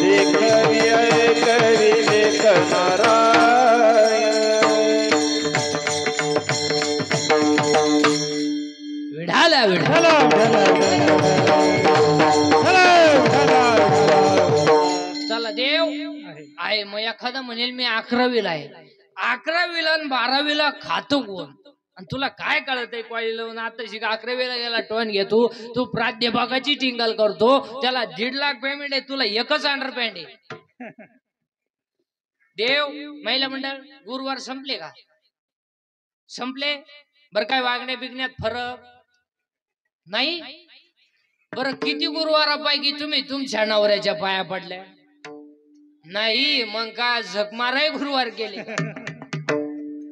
C: देखवी ऐकावी एक नारायण.
A: विढाला चला देव आहे. मग एखादा म्हणेल मी 11वीला आहे, 11वीला आणि 12वीला खातो कोण? आणि तुला काय कळतंय कॉलेजला? आता शिका 11वीला गेला टोन घेतो, तू प्राध्यापकाची टिंगल करतो, त्याला 1.5 लाख पेमेंट आहे, तुला एकच अंडरपॅन्ट आहे. देव महिला मंडळ गुरुवार संपले का? संपले. बरं काय वागण्या बिगण्यात फरक नाही? बरं किती गुरुवारापैकी तुम्ही तुमच्या नवऱ्याच्या पाया पडल्या? नाही मग काय झक माराय गुरुवार केले.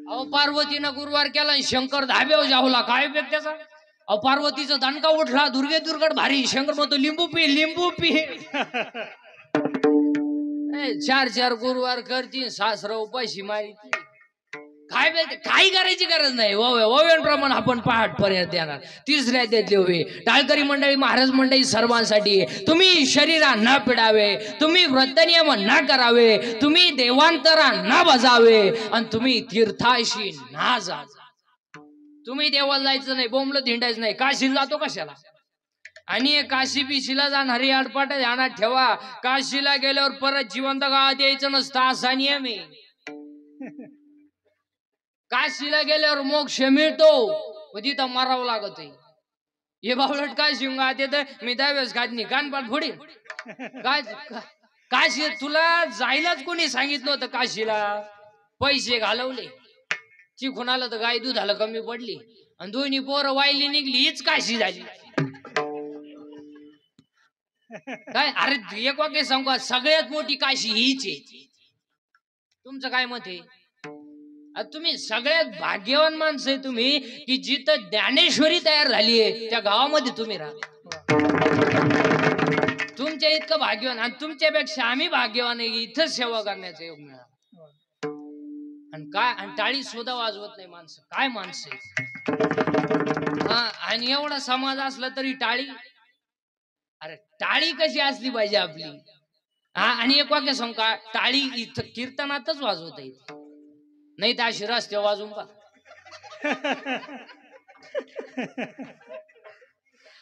A: अहो पार्वतीनं गुरुवार केला आणि शंकर धाब्यावर जावला. काय उपयोग त्याचा? अहो पार्वतीचा दणका उठला. दुर्गे दुर्गड भारी. शंकर म्हणतो लिंबू पी लिंबू पी. चार चार गुरुवार करती सासरा उपाशी मारी. काय काही करायची गरज नाही. ओव्यांप्रमाणे आपण पहाट पर्यंत देणार. तिसऱ्या देतले होवे टाळकरी मंडळी महाराज मंडळी सर्वांसाठी तुम्ही शरीरा न पिडावे, तुम्ही व्रतनियम न करावे, तुम्ही देवांतरा न बजावे आणि तुम्ही तीर्थाशी ना जा. तुम्ही देवाला जायचं नाही, बोंबलं धिंडायचं नाही. काशीला जातो कशाला? आणि काशी बिशीला जाणारी आडपाट ध्यानात ठेवा. काशीला गेल्यावर परत जिवंत गावात यायचं नसतं असा नियम आहे. काशीला गेल्यावर मोक्ष मिळतो, तिथं मारावं लागत आहे. हे बावलट काय शिंगा तर मी त्यावेळेस खात नाही कानपाट फोडी. काय काशी तुला जायलाच कोणी सांगितलं होतं काशीला? पैसे घालवले, चिकून आलं तर गाय दुधाला कमी पडली आणि दोन्ही पोरं वायली निघली. हीच काशी झाली. काय अरे एक वाक्य सांगू, सगळ्यात मोठी काशी हीच आहे. तुमचं काय मत आहे? तुम्ही सगळ्यात भाग्यवान माणसं आहे तुम्ही की जिथं ज्ञानेश्वरी तयार झालीये त्या गावामध्ये तुम्ही राहा. तुमच्या इतकं भाग्यवान आणि तुमच्यापेक्षा आम्ही भाग्यवान आहे. इथं सेवा करण्याचा योग मिळाला. आणि काय आणि टाळी सुद्धा वाजवत नाही माणसं. काय माणसं आहे. हा आणि एवढा समाज असला तरी टाळी. अरे टाळी कशी असली पाहिजे आपली? हा आणि एक वाक्य सांग का, टाळी इथं कीर्तनातच वाजवता येते, नाही तर अशी रस्ते वाजून पा.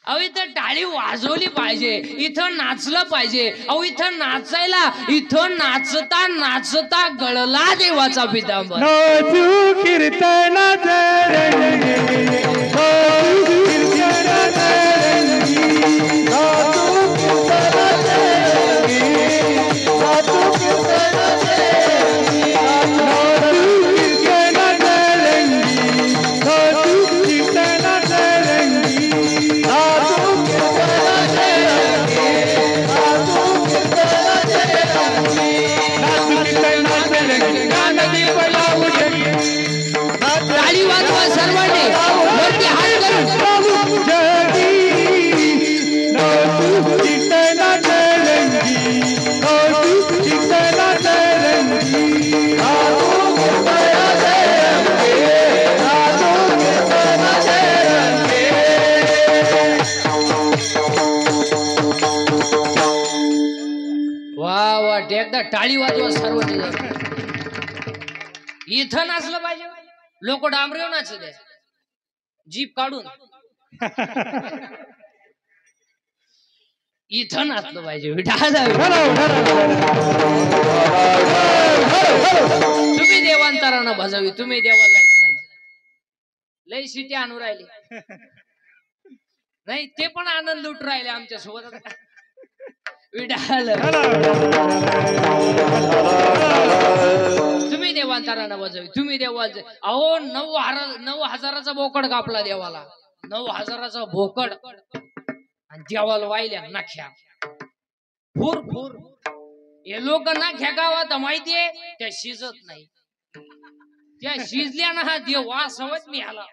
A: अहो इथं टाळी वाजवली पाहिजे, इथं नाचलं पाहिजे. अहो इथं नाचायला, इथं नाचता नाचता गळला देवाचा पितांबर.
C: नाचू कीर्तनात रंगी, नाचू कीर्तनात रंगी, नाचू कीर्तनात रंगी, नाचू कीर्तनात रंगी, नाचू कीर्तनात रंगी, नाचू कीर्तनात रंगी, नाचू कीर्तनात रंगी, नाचू कीर्तनात रंगी, नाचू कीर्तनात रंगी, गाणं बोलावू जगी.
A: टाळी वाजवा सर्वांनी, वरती हात करून.
C: नाचू कीर्तनात रंगी, नाचू कीर्तनात रंगी, नाचू कीर्तनात रंगी, नाचू कीर्तनात रंगी.
A: वा वा एकदा टाळी वाजवा सर्वांनी. इथं नाचलं पाहिजे. लोक डांबरेव नाचू दे जीप काढून. इथं नाचलं पाहिजे. तुम्ही देवांतरानं भजावी, तुम्ही देवाला जायचं नाही. लय शिटी आणू राहिले नाही, ते पण आनंद लुट राहिले आमच्या सोबत. तुम्ही देवांतरानं बजावी, तुम्ही देवाला. अहो 9,000चा बोकड कापला देवाला. 9,000चा बोकड आणि देवाला वाहिल्या नाख्या फुर फुर. हे लोक नाख्या गावात माहितीये त्या शिजत नाही. त्या शिजल्या ना हा देव वासवत मी आला.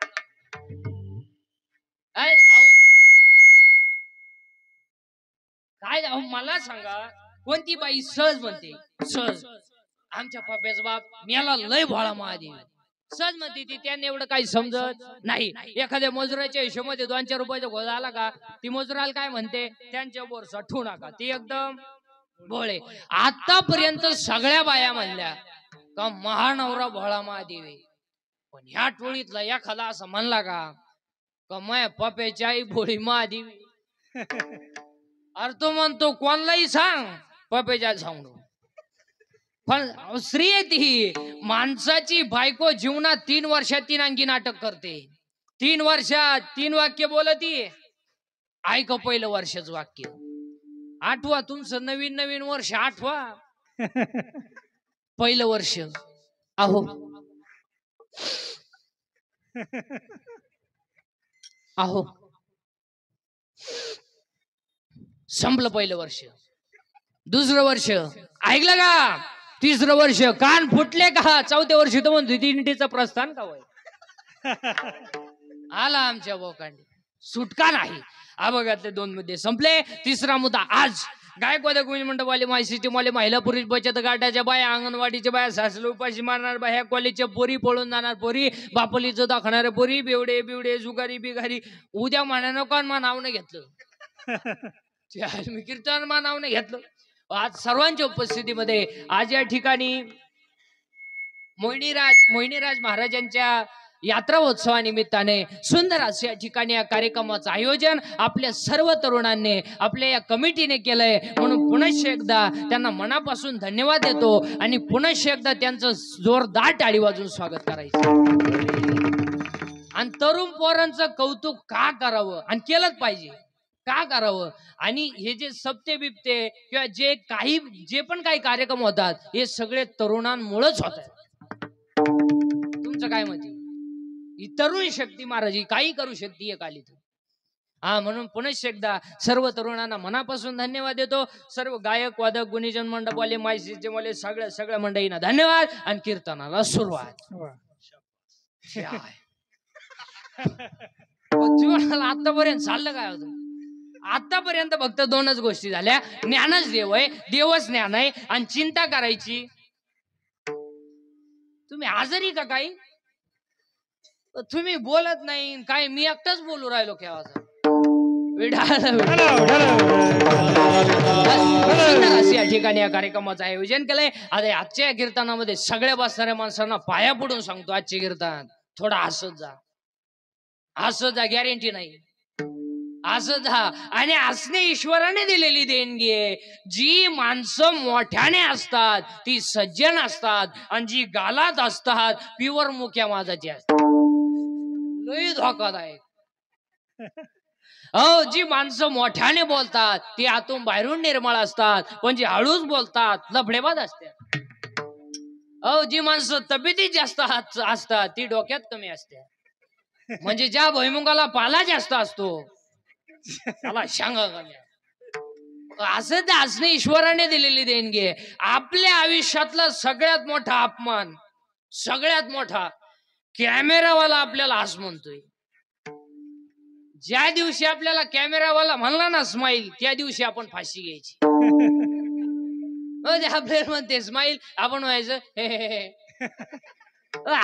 A: काय मला सांगा, कोणती बाई सहज म्हणते? सहज आमच्या पप्याचा बाप मेला लय भोळा महादेव. सहज म्हणते ती. त्यांनी एवढं काही समजत नाही. एखाद्या मजुराच्या हिशोबामध्ये 2-4 रुपयाचा घोळ आला का ती मजुराला काय म्हणते, त्यांच्या वर सठू नका. ती एकदम भोळे. आतापर्यंत सगळ्या बाया म्हणल्या का महानवरा भोळा महादेव आहे. पण ह्या टोळीतला एखादा असं म्हणला का माया पप्याची आई भोळी महादेव. अरे तो म्हणतो कोणलाही सांग, पप्याच्या सांगू. पण स्त्री आहे ती. माणसाची बायको जीवनात 3 वर्षात 3 अंगी नाटक करते. 3 वर्षात 3 वाक्य बोलती. ऐक पहिलं वर्षाचं वाक्य आठवा. तुमचं नवीन नवीन वर्ष आठवा. पहिलं वर्ष अहो अहो संपलं पहिलं वर्ष. दुसरं वर्ष ऐकलं का? तिसरं वर्ष कान फुटले का? चौथ्या वर्षी तर म्हणतो दिंडीचं प्रस्थान का वय आला आमच्या बोकांडी सुटका नाही. अभगातले 2 मुद्दे संपले. तिसरा मुद्दा आज गायकवाड गोविंद मंडपवाले माहिती वाले महिला पुरुष बचत गटाच्या बाया अंगणवाडीच्या बाया सासू उपाशी मारणार बाया कॉलेजच्या पोरी पळून जाणार पोरी बापलीचं दाखवणारे पोरी बेवडे बिवडे जुगारी बिगारी उद्या म्हणानं कोण मा नाव नाही घेतलं मी कीर्तन मा नाव नाही घेतलं. आज सर्वांच्या उपस्थितीमध्ये आज या ठिकाणी मोहिनीराज महाराजांच्या यात्रा उत्सवानिमित्ताने सुंदर अशा या ठिकाणी या कार्यक्रमाचं आयोजन आपल्या सर्व तरुणांनी आपल्या या कमिटीने केलंय. म्हणून पुन्हा एकदा त्यांना मनापासून धन्यवाद देतो आणि पुन्हा एकदा त्यांचं जोरदार टाळी वाजून स्वागत करायचं. आणि तरुण पोरांचं कौतुक का करावं आणि केलंच पाहिजे का करावं. आणि हे जे सप्ते बिप्ते किंवा जे पण काही कार्यक्रम होतात हे सगळे तरुणांमुळेच होतात. तुमचं काय मत? ही तरुण शक्ती महाराज काही करू शकते एकालीत. म्हणून पुन्हा एकदा सर्व तरुणांना मनापासून धन्यवाद देतो. सर्व गायक वादक गुणीजन मंडपवाले मायसीचे वाले सगळ्या मंडळींना धन्यवाद आणि कीर्तनाला सुरुवात. आतापर्यंत चाललं काय होतं? आतापर्यंत फक्त 2च गोष्टी झाल्या. ज्ञानच देव आहे, देवच ज्ञान आहे आणि चिंता करायची. तुम्ही आजारी का काही? तुम्ही बोलत नाही काय? मी एकटाच बोलू राहिलो केव्हाचा. या ठिकाणी या कार्यक्रमाचं आयोजन केलंय. आता आजच्या कीर्तनामध्ये सगळ्या बसणाऱ्या माणसांना पाया पडून सांगतो आजचे कीर्तन थोडा हसत जा गॅरंटी नाही. असं जा. आणि असणे ईश्वराने दिलेली देणगी आहे. जी माणसं मोठ्याने असतात ती सज्जन असतात आणि जी गालात असतात प्युअर मुक्या माझाची असतात. लई धोकादायक. जी माणसं मोठ्याने बोलतात ती आतून बाहेरून निर्मळ असतात पण जी हळूच बोलतात लफडेबाज असतात. जी माणसं तब्येतीत जास्त असतात ती डोक्यात कमी असते. म्हणजे ज्या भुईमुगाला पाला जास्त असतो त्याला शांगा कमी. असं असणे ईश्वराने दिलेली देणगी आहे. आपल्या आयुष्यातला सगळ्यात मोठा अपमान सगळ्यात मोठा कॅमेरावाला आपल्याला हस म्हणतोय. ज्या दिवशी आपल्याला कॅमेरावाला म्हणला ना स्माईल त्या दिवशी आपण फाशी घ्यायची. आपल्याला म्हणते स्माईल आपण व्हायचं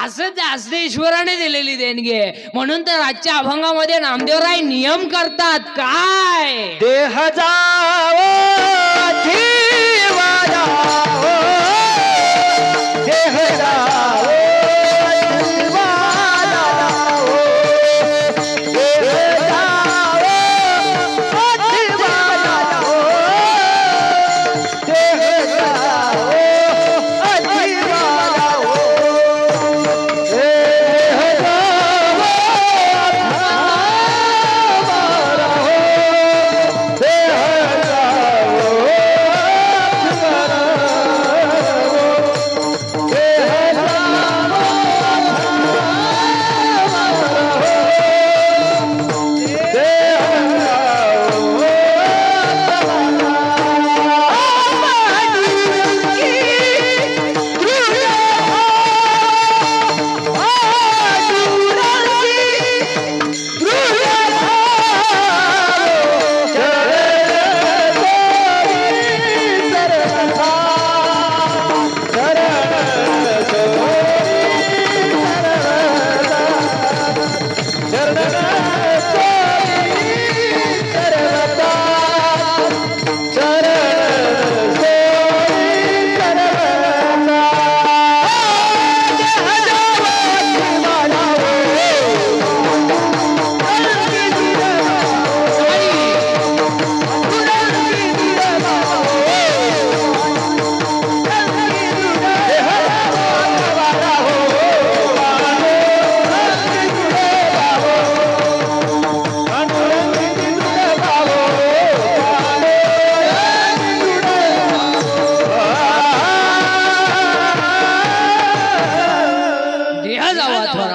A: असंच असते. ईश्वराने दिलेली देणगी आहे. म्हणून तर आजच्या अभंगामध्ये नामदेवराय नियम करतात काय?
B: देह जाओ जीवा जाओ देह जाओ जीवा जाओ देह जाओ जीवा जाओ देह जाओ जीवा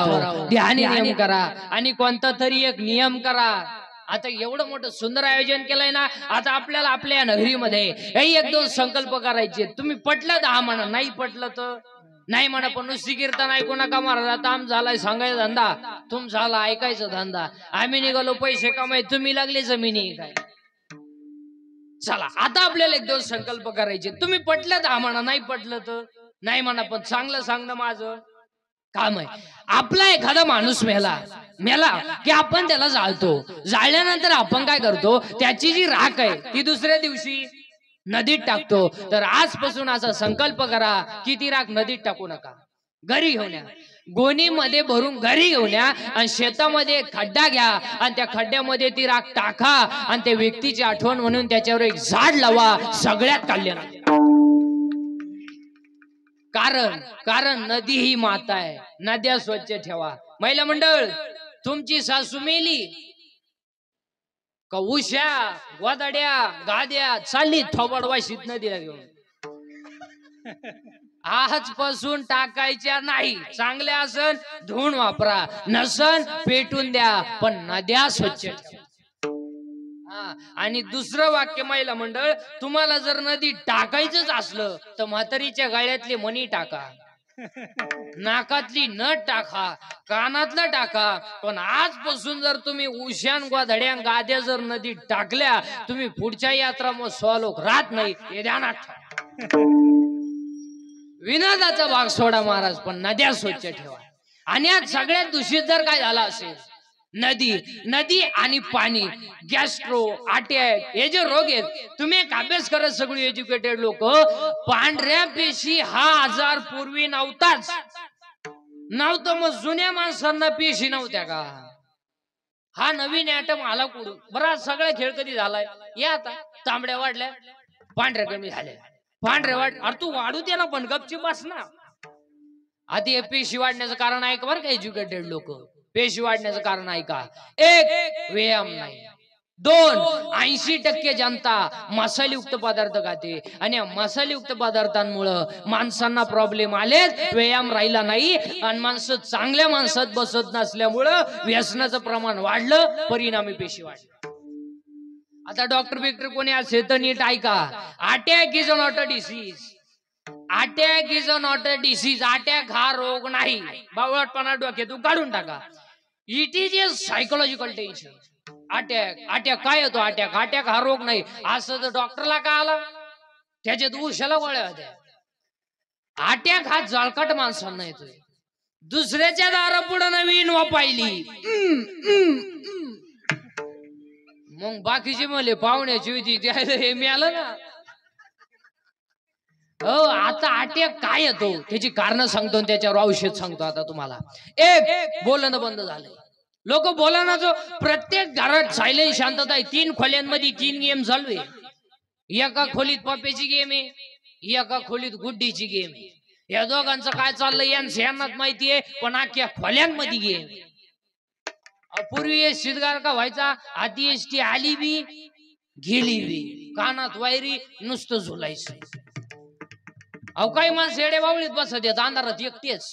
B: जाओ
A: ध्यानी नियम करा आणि कोणता तरी एक नियम करा. आता एवढं मोठं सुंदर आयोजन केलंय ना, आता आपल्याला आपल्या नगरीमध्ये एक दोन संकल्प करायचे. तुम्ही पटलं तर हा म्हणा, नाही पटलं तर नाही म्हणा. पण नुसती कीर्तन ऐकू नका महाराज. आम झालाय सांगायचा धंदा, तुम झाला ऐकायचा धंदा. आम्ही निघालो पैसे कमाय, तुम्ही लागले जमिनी काय. चला आता आपल्याला एक दोन संकल्प करायचे. तुम्ही पटलं तर हा म्हणा, नाही पटलं तर नाही म्हणा. पण चांगलं सांगणं माझं काम आहे. आपला एखादा माणूस मेला की आपण त्याला जाळतो. जाळल्यानंतर आपण काय करतो, त्याची जी राख आहे ती दुसऱ्या दिवशी नदीत टाकतो. तर आजपासून असा संकल्प करा की ती राख नदीत टाकू नका, घरी घेऊन या. गोणीमध्ये भरून घरी घेऊन या आणि शेतामध्ये एक खड्डा घ्या आणि त्या खड्ड्यामध्ये ती राख टाका आणि त्या व्यक्तीची आठवण म्हणून त्याच्यावर एक झाड लावा सगळ्यात कल्याण. कारण नदी ही माता आहे. नद्या स्वच्छ ठेवा. महिला मंडळ, तुमची सासू मेली का उश्या गोदाड्या गाद्या चालली थोबडवाशीत नदीला घेऊन. आजपासून टाकायच्या नाही. चांगल्या असन धुवून वापरा, नसन पेटून द्या, पण नद्या स्वच्छ ठेवा. आणि दुसरं वाक्य महिला मंडळ, तुम्हाला जर नदी टाकायचंच असलं तर म्हातारीच्या गळ्यातले मणी टाका, नाकातली नट टाका, कानातलं टाका. पण आजपासून जर तुम्ही उशान गोधड्या गाद्या जर नदीत टाकल्या, तुम्ही पुढच्या यात्रा मग 100 लोक राहत नाही हे ध्यानात ठेवा. विनोदाचा भाग सोडा महाराज, पण नद्या स्वच्छ ठेवा. आणि आज सगळ्यात दूषित जर काय झाला असेल, नदी आणि पाणी, गॅस्ट्रो, अटॅक हे जे रोग आहेत, तुम्ही एक अभ्यास करत सगळी एज्युकेटेड लोक, पांढऱ्या पेशी हा आजार पूर्वी नव्हताच. नव्हतं मग जुन्या माणसांना पेशी नव्हत्या का? हा नवीन ऍटम आला कुठून? बरा सगळा खेळ कधी झालाय? या आता तांबड्या वाढल्या, पांढऱ्या कमी झाल्या, पांढऱ्या वाढ. अरे तू वाढू दे ना, पण गपची बस ना. आधी पेशी वाढण्याचं कारण आहे का बरं का एज्युकेटेड लोक? पेशी वाढण्याचं कारण आहे का? एक, व्यायाम नाही. 2, 80% जनता मसालेयुक्त पदार्थ खाते आणि मसालेयुक्त पदार्थांमुळे माणसांना प्रॉब्लेम आले. व्यायाम राहिला नाही आणि माणसं चांगल्या माणसात बसत नसल्यामुळं व्यसनाचं प्रमाण वाढलं, परिणामी पेशी वाढली. आता डॉक्टर कोणी असेल तर नीट ऐका. Attack is not a disease. Attack is not a disease. Attack हा रोग नाही. बावळटपणा डोक्यातून काढून टाका. It is a psychological tension. Attack काय होतो? अटॅक हा रोग नाही. असं तर डॉक्टरला का आला, त्याच्यात उशाला गोळ्या होत्या. अटॅक हा जळकट माणसांना येतोय. दुसऱ्याच्या दारापुढे नवीन वापायली, मग बाकीची मले पाहुण्याची होती हे मिळालं ना. हो, आता अटॅक काय येतो त्याची कारण सांगतो, त्याच्यावर औषध सांगतो. आता तुम्हाला एक, बोलणं बंद झालंय. लोक बोलणं, जो प्रत्येक घरात सायलेंट शांतता आहे. 3 खोल्यांमध्ये 3 गेम चालू आहे. एका खोलीत पप्प्याची गेम आहे, एका खोलीत गुड्डीची गेम आहे. या दोघांचं काय चाललंय यांनाच माहितीये, पण अख्ख्या खोल्यांमध्ये गेम. पूर्वी शिदगार का व्हायचा, आधी एसटी आली बी गेली बी, कानात वायरी, नुसतं झुलायचं. अहो काही माणसं येडे बावळीत बसत येत अंधारात एकटेच.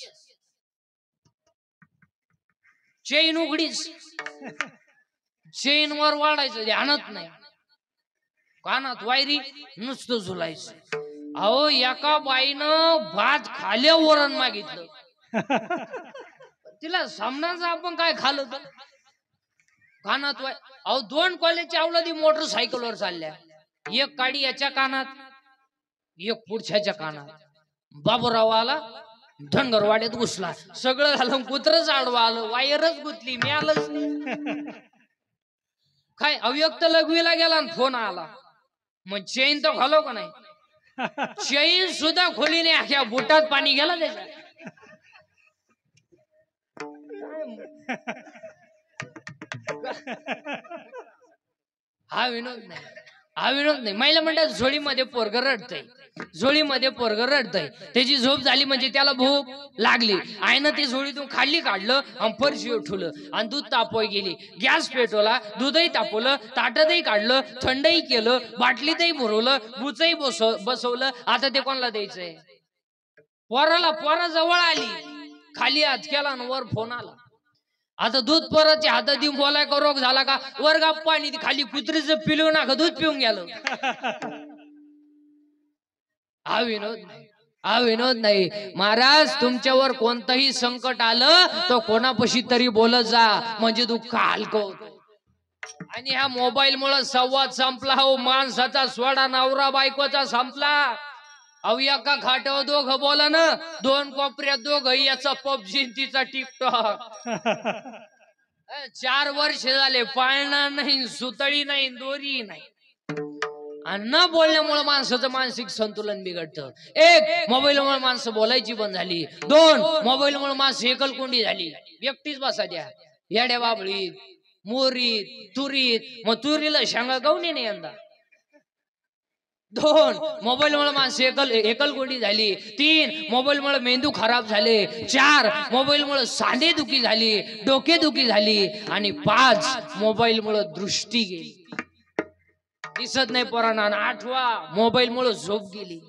A: चेन उघडीच, चेन वर वाढायचं ध्यानात नाही, कानात वायरी, नुसतं झुलायचं. अहो एका बाईनं भात खाल्या वरण मागितलं, तिला सामनाचं आपण काय खाल्लं तर कानात वाय. अहो 2 कॉलेजच्या अवलादी मोटरसायकलवर चालल्या, एक काडी याच्या कानात, एक पुढच्याच्या कानात. बाबूराव आला, धनगरवाड्यात घुसला, सगळं झालं, कुत्रच आडवा आलं, वायरच गुतली, मी आलंच काय. अव्यक्त लघवीला गेला आणि फोन आला, मग चेन तर घालो का नाही? चेन सुद्धा खोली नाही, अख्या बुटात पाणी गेला त्याच्या. हा विनोद नाही. महिला म्हणतात झोळीमध्ये पोरग रडतय, झोळीमध्ये पोरग रडतय, त्याची झोप झाली म्हणजे त्याला भूक लागली. आईनं ती झोळीतून खाली काढलं आणि फरशी उठवलं आणि दूध तापवाय गेली. गॅस पेटवला, दूधही तापवलं, ताटही काढलं, थंडही केलं, बाटलीतही भरवलं, बुचही बसवलं. आता ते कोणाला द्यायचंय? पोरा जवळ आली, खाली हात केला आणि वर फोन आला. आता दूध परत हातात देऊन बोलाय का रोग झाला का वर गप्पा आणि खाली कुत्रीचं पिलू ना दूध पिऊन गेलं. हा विनोद नाही, हा विनोद नाही. महाराज तुमच्यावर कोणतंही संकट आलं तो कोणापाशी तरी बोलत जा म्हणजे दुःख हलकं होतं. आणि ह्या मोबाईल मुळे संवाद संपला. हो माणसाचा सोडा नवरा बायकोचा संपला. अहो एका खाटावर दोघं बोला ना, दोन कोपऱ्यात दोघं याचा पबजी तिचा टिकटॉक. 4 वर्ष झाले पाळणा नाही, सुतळी नाही, दोरी नाही. आणि न बोलण्यामुळे माणसाचं मानसिक संतुलन बिघडतं. 1 मोबाईलमुळे माणसं बोलायची बंद झाली. 2 मोबाईलमुळे माणसं एकलकोंडी झाली. एकटीच बसा द्या येड्या बाबळीत मोरीत तुरीत. मग तुरीला शेंगा गावणे नाही यंदा. 2 मोबाईलमुळे माणसं एकलकोंडी झाली. 3 मोबाईलमुळे मेंदू खराब झाले. 4 मोबाईलमुळे सांधेदुखी झाली, डोकेदुखी झाली. आणि 5 मोबाईलमुळे दृष्टी गेली, दिसत नाही पोरांना. 8वा मोबाईलमुळे झोप गेली.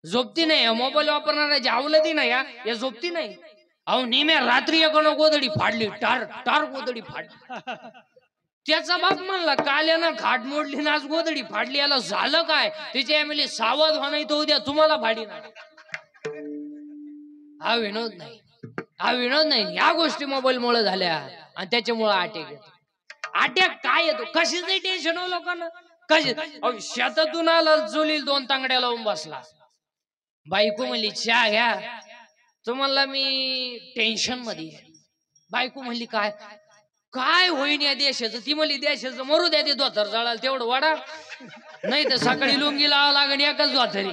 A: झोपती नाही मोबाईल वापरणाऱ्या आवलती नाही या झोपती नाही. अहो निम्या रात्री एकानं गोदडी फाडली, टार टार गोदडी फाडली. त्याचा बाप म्हणला काल यानं खाट मोडली ना आज गोदडी फाडली, याला झालं काय? तिच्या एमएलए सावध व्हा नाही तो उद्या तुम्हाला फाडी ना. हा विनोद नाही, हा विनोद नाही. या गोष्टी मोबाईल मुळे झाल्या आणि त्याच्यामुळे अटॅक येतो. अटॅक काय येतो? कशाचं टेन्शन हो लोकांना. कशी शेतातून आला चुलील 2 तांगड्या लावून बसला. बायको म्हणली चहा घ्या. तो म्हणला मी टेन्शन मध्ये. बायको म्हणली काय काय होईन या देशाचं? ती म्हणली देशाचं मरू द्या, ते धोतर जळाल तेवढं वाडा, नाही तर सकाळी लुंगी लावा लागेल एकच धोतरी.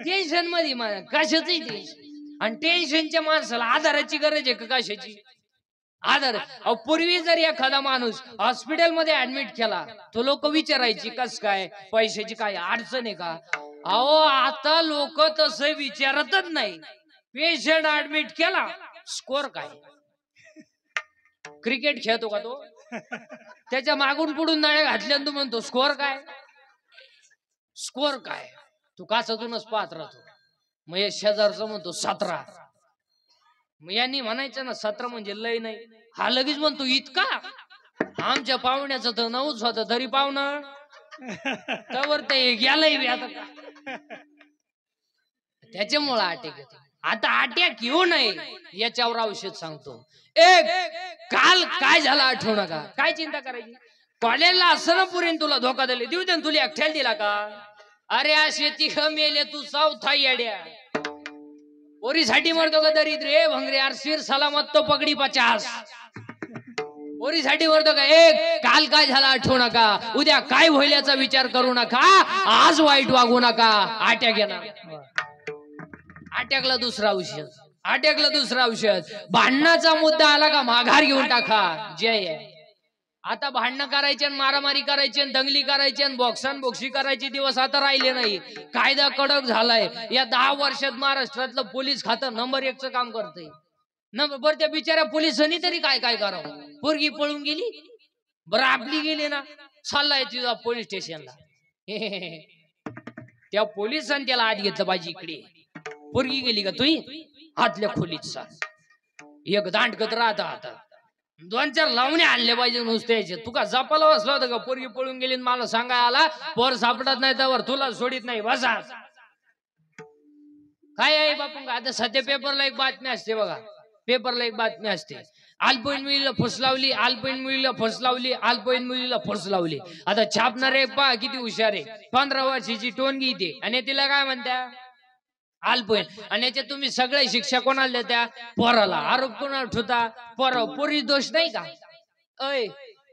A: टेन्शन मध्ये मला कशाचंही टेन्शन. आणि टेन्शनच्या माणसाला आधाराची गरज आहे का कशाची? आधार. अहो पूर्वी जर एखादा माणूस हॉस्पिटल मध्ये ऍडमिट केला तो लोक विचारायची कस काय, पैशाची काय अडचण आहे का? अहो आता लोक तसं विचारतच नाही. पेशंट ऍडमिट केला स्कोर काय? क्रिकेट खेळतो का तो? त्याच्या मागून पुढून नाळे घातल्यानं तू म्हणतो स्कोर काय, स्कोर काय? तू काचातूनच पाहत राहतो. मग शेजारचं म्हणतो 17. मग यांनी म्हणायचं ना 17 म्हणजे लय नाही. हा लगेच म्हणतो इतका? आमच्या पाहुण्याचं तर 9च होतं तरी पाहुणं त्यावर ते गेलंय आता. त्याच्यामुळे अटॅक येतो. आता अटॅक येऊ नये याच्यावर औषध सांगतो. 1 काल काय झालं आठवू नका. काय चिंता करायची? कॉलेजला असं पुरीन तुला धोका दिले देऊ दे, तुला एकट्याला दिला का? अरे असे तिघ मेले तू चौथा येड्या. पोरीसाठी मरतो का दरिद्रे भंगरे? यार सिर सलामत तो पगडी 50. पोरीसाठी मरतो का? 1 काल काय झालं आठवू नका. उद्या काय होईल याचा विचार करू नका. आज वाईट वागू नका. अटॅक येणार. अटॅकला दुसरा औषध, अटॅकला दुसरा औषध. भांडणाचा मुद्दा आला का माघार घेऊन टाका. जय आहे. आता भांडणं करायचे आणि मारामारी करायची आणि दंगली करायची आणि बोक्सी करायचे दिवस आता राहिले नाही. कायदा कडक झालाय. या 10 वर्षात महाराष्ट्रातलं पोलीस खातं नंबर 1 चं काम करतंय. बरं त्या बिचाऱ्या पोलिसांनी तरी काय काय करावं? पोरगी पळून गेली, बरं आपली गेली ना, चाललाय तुझा पोलीस स्टेशनला. त्या पोलिसांनी त्याला आत घेतलं पाहिजे. इकडे पोरगी गेली का तुही आतल्या खोलीत सा एक दांडकत राहता. आता 2-4 लावणे आणले पाहिजे नुसते. तू का जपाला बसला होता का? पोरगी पळून गेली मला सांगाय आला पोर सापडत नाही त्यावर तुला सोडित नाही बसा. काय आहे बापू? आता सध्या पेपरला एक बातमी असते बघा, पेपरला एक बातमी असते. अल्पवयीन मुलीला फस लावली, अल्पवयीन मुलीला फस लावली, अल्पवयीन मुलीला फस लावली. आता छापणारे पहा किती हुशार आहे. 15 वर्षाची टोनगी ते आणि तिला काय म्हणत्या अल्पवयीन. आणि याच्यात तुम्ही सगळे शिक्षा कोणाला देत्या? पोराला. आरोप कोणाला ठेवता? पोरी दोष नाही का?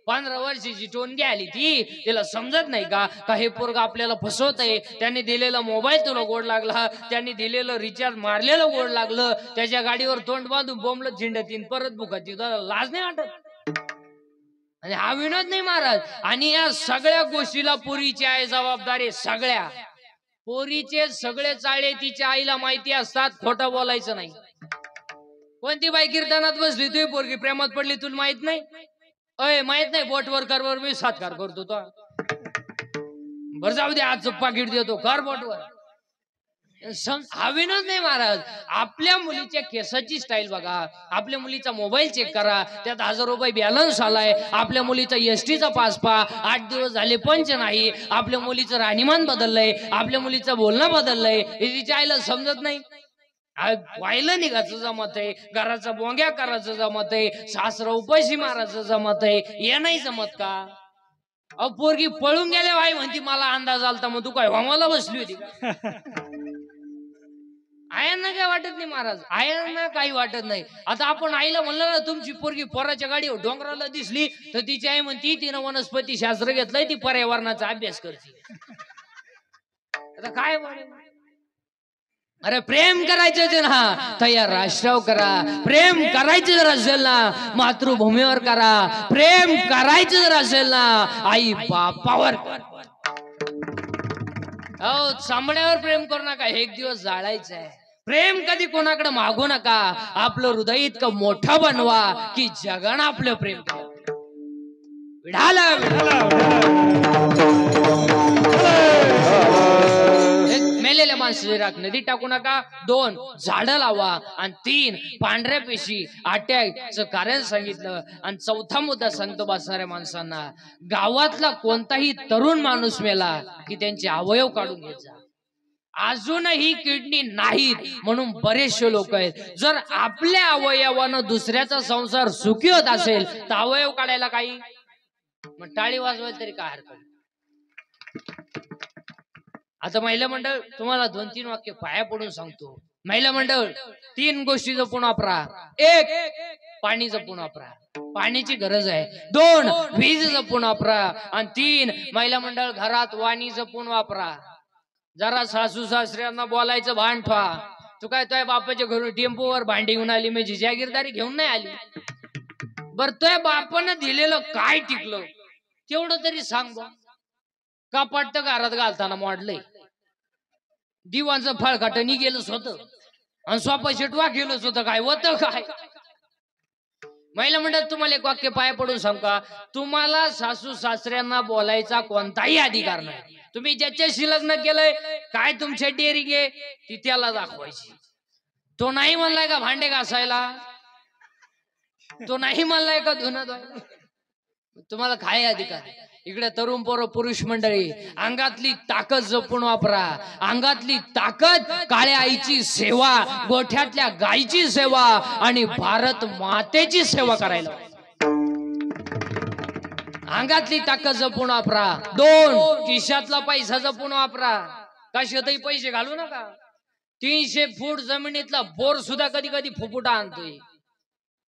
A: 15 वर्षाची टोनगी आली ती, तिला समजत नाही का हे पोरग आपल्याला फसवत आहे. त्यांनी दिलेला मोबाईल तुला गोड लागला, त्यांनी दिलेलं रिचार्ज मारलेलं गोड लागलं, त्याच्या गाडीवर तोंड बांधून बोंबलं झिंडतीन परत बुकाची. लाज नाही वाटत? आणि हा विनोद नाही महाराज. आणि या सगळ्या गोष्टीला पोरीची आहे जबाबदारी. सगळ्या पोरीचे सगळे चाळे तिच्या आईला माहिती असतात. खोटं बोलायचं नाही. कोणती बाई कीर्तनात बसली तुझी पोरगी प्रेमात पडली तुला माहित नाही? माहित नाही? बोटवर करवर मी सातकार करतो तो. बरं जाऊ दे, आज पाकिट देतो कर बोटवर. हा विनोद नाही महाराज. आपल्या मुलीच्या केसाची स्टाईल बघा, आपल्या मुलीचा मोबाईल चेक करा, त्यात 1000 रुपये बॅलन्स आलाय, आपल्या मुलीचा एसटीचा पास पहा, 8 दिवस झाले पंच नाही, आपल्या मुलीचं राहणीमान बदललंय, आपल्या मुलीचं बोलणं बदललंय, हे तिच्या आईला समजत नाही. व्हायला निघायचं जमत आहे, घराचा बोंग्या करायचं जमत आहे, सासरा उपाशी मारायचं जमत आहे, हे नाही जमत का? अहो पोरगी पळून गेल्या भाई म्हणती मला अंदाज आलता, मग तू काय होमाला बसली होती का? आयांना काय वाटत नाही महाराज, आयांना काही वाटत नाही. आता आपण आईला म्हणलं ना तुमची पोरगी पोराच्या गाडीवर डोंगराला दिसली तर तिची आई म्हणती तिनं वनस्पती शास्त्र घेतलंय, ती पर्यावरणाचा अभ्यास करते. आता काय म्हणे, अरे प्रेम करायचं ना तयार राष्ट्रावर करा, प्रेम करायचं जर असेल ना मातृभूमीवर करा, प्रेम करायचं जर असेल ना आई बापावर करा. हो चांबड्यावर प्रेम करू नका, एक दिवस जाळायचं आहे. प्रेम कधी कोणाकडे मागू नका, आपलं हृदय इतकं मोठं बनवा की जगानं आपलं प्रेम करा. विढाला मेलेल्या माणसाची राख नदी टाकू नका, 2 झाडं लावा, आणि 3 पांढऱ्या पेशी अटॅकचं कारण सांगितलं. आणि 4था मुद्दा सांगतो बसणाऱ्या माणसांना, गावातला कोणताही तरुण माणूस मेला की त्यांचे अवयव काढून घेत जा. अजूनही किडनी नाहीत म्हणून बरेचसे लोक आहेत. जर आपल्या अवयवानं दुसऱ्याचा संसार सुखी होत असेल तर अवयव काढायला काही मग टाळी वाजवायला तरी काय हरकत. आता महिला मंडळ तुम्हाला 2-3 वाक्य पाया पडून सांगतो. महिला मंडळ 3 गोष्टी जपून वापरा. 1 पाणी जपून वापरा, पाण्याची गरज आहे. 2 वीज जपून वापरा, आणि 3 महिला मंडळ घरात वाणी जपून वापरा. जरा सासू सासऱ्यांना बोलायचं भान ठेवा. तू काय तुझ्या बापाच्या घरून टेम्पोवर भांडी घेऊन आली, म्हणजे जागीरदारी घेऊन नाही आली. बर तुझ्या बापानं दिलेलं काय टिकलं तेवढं तरी सांग बा. कपाट तर घरात घालताना मोडलंय, दिवाणचं फळखाटणी गेलंच होतं, आणि सोपा शेटवा गेलंच होतं, काय होतं काय? महिला म्हणतात तुम्हाला 1 वाक्य पाया पडून सांग का, तुम्हाला सासू सासऱ्यांना बोलायचा कोणताही अधिकार नाही. तुम्ही ज्याच्याशी लग्न केलंय काय तुमच्या डेअरिंग आहे ती त्याला दाखवायची. तो नाही म्हणलाय का भांडे घासायला, तो नाही म्हणलाय का धुणं धुवायला, तुम्हाला काय अधिकार? इकडे तरुण पोरं पुरुष मंडळी, अंगातली ताकद जपून वापरा. अंगातली ताकद काळ्या आईची सेवा, गोठ्यातल्या गायीची सेवा आणि भारत मातेची सेवा करायला. अंगातली ताकद जपून वापरा. 2 खिशातला पैसा जपून वापरा. कशातही पैसे घालू नका. 300 फूट जमिनीतला बोर सुद्धा कधी कधी फुफुटा आणतोय.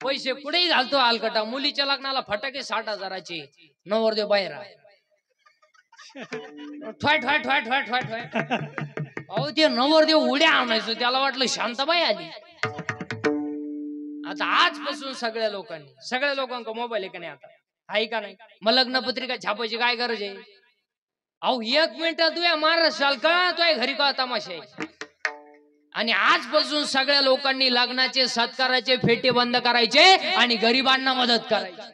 A: पैसे कुठेही घालतो आलकटा. मुलीच्या लग्नाला फटाके 60,000चे, नवरदेव बाहेर ठोय ठोय ठोय ठोय ठोय ठोय. अहो ते नवरदेव उड्या आणायचो, त्याला वाटलं शांताबाई आली. आता आजपासून सगळ्या लोकांना मोबाईल आहे का नाही, आता आहे का नाही? मग लग्नपत्रिका छापायची काय गरज आहे? अहो 1 मिनिटात तुझ्या महाराष्ट्राल का तुझ्या घरी का तमाशा आहे. आणि आजपासून सगळ्या लोकांनी लग्नाचे सत्काराचे फेटे बंद करायचे आणि गरिबांना मदत करायची.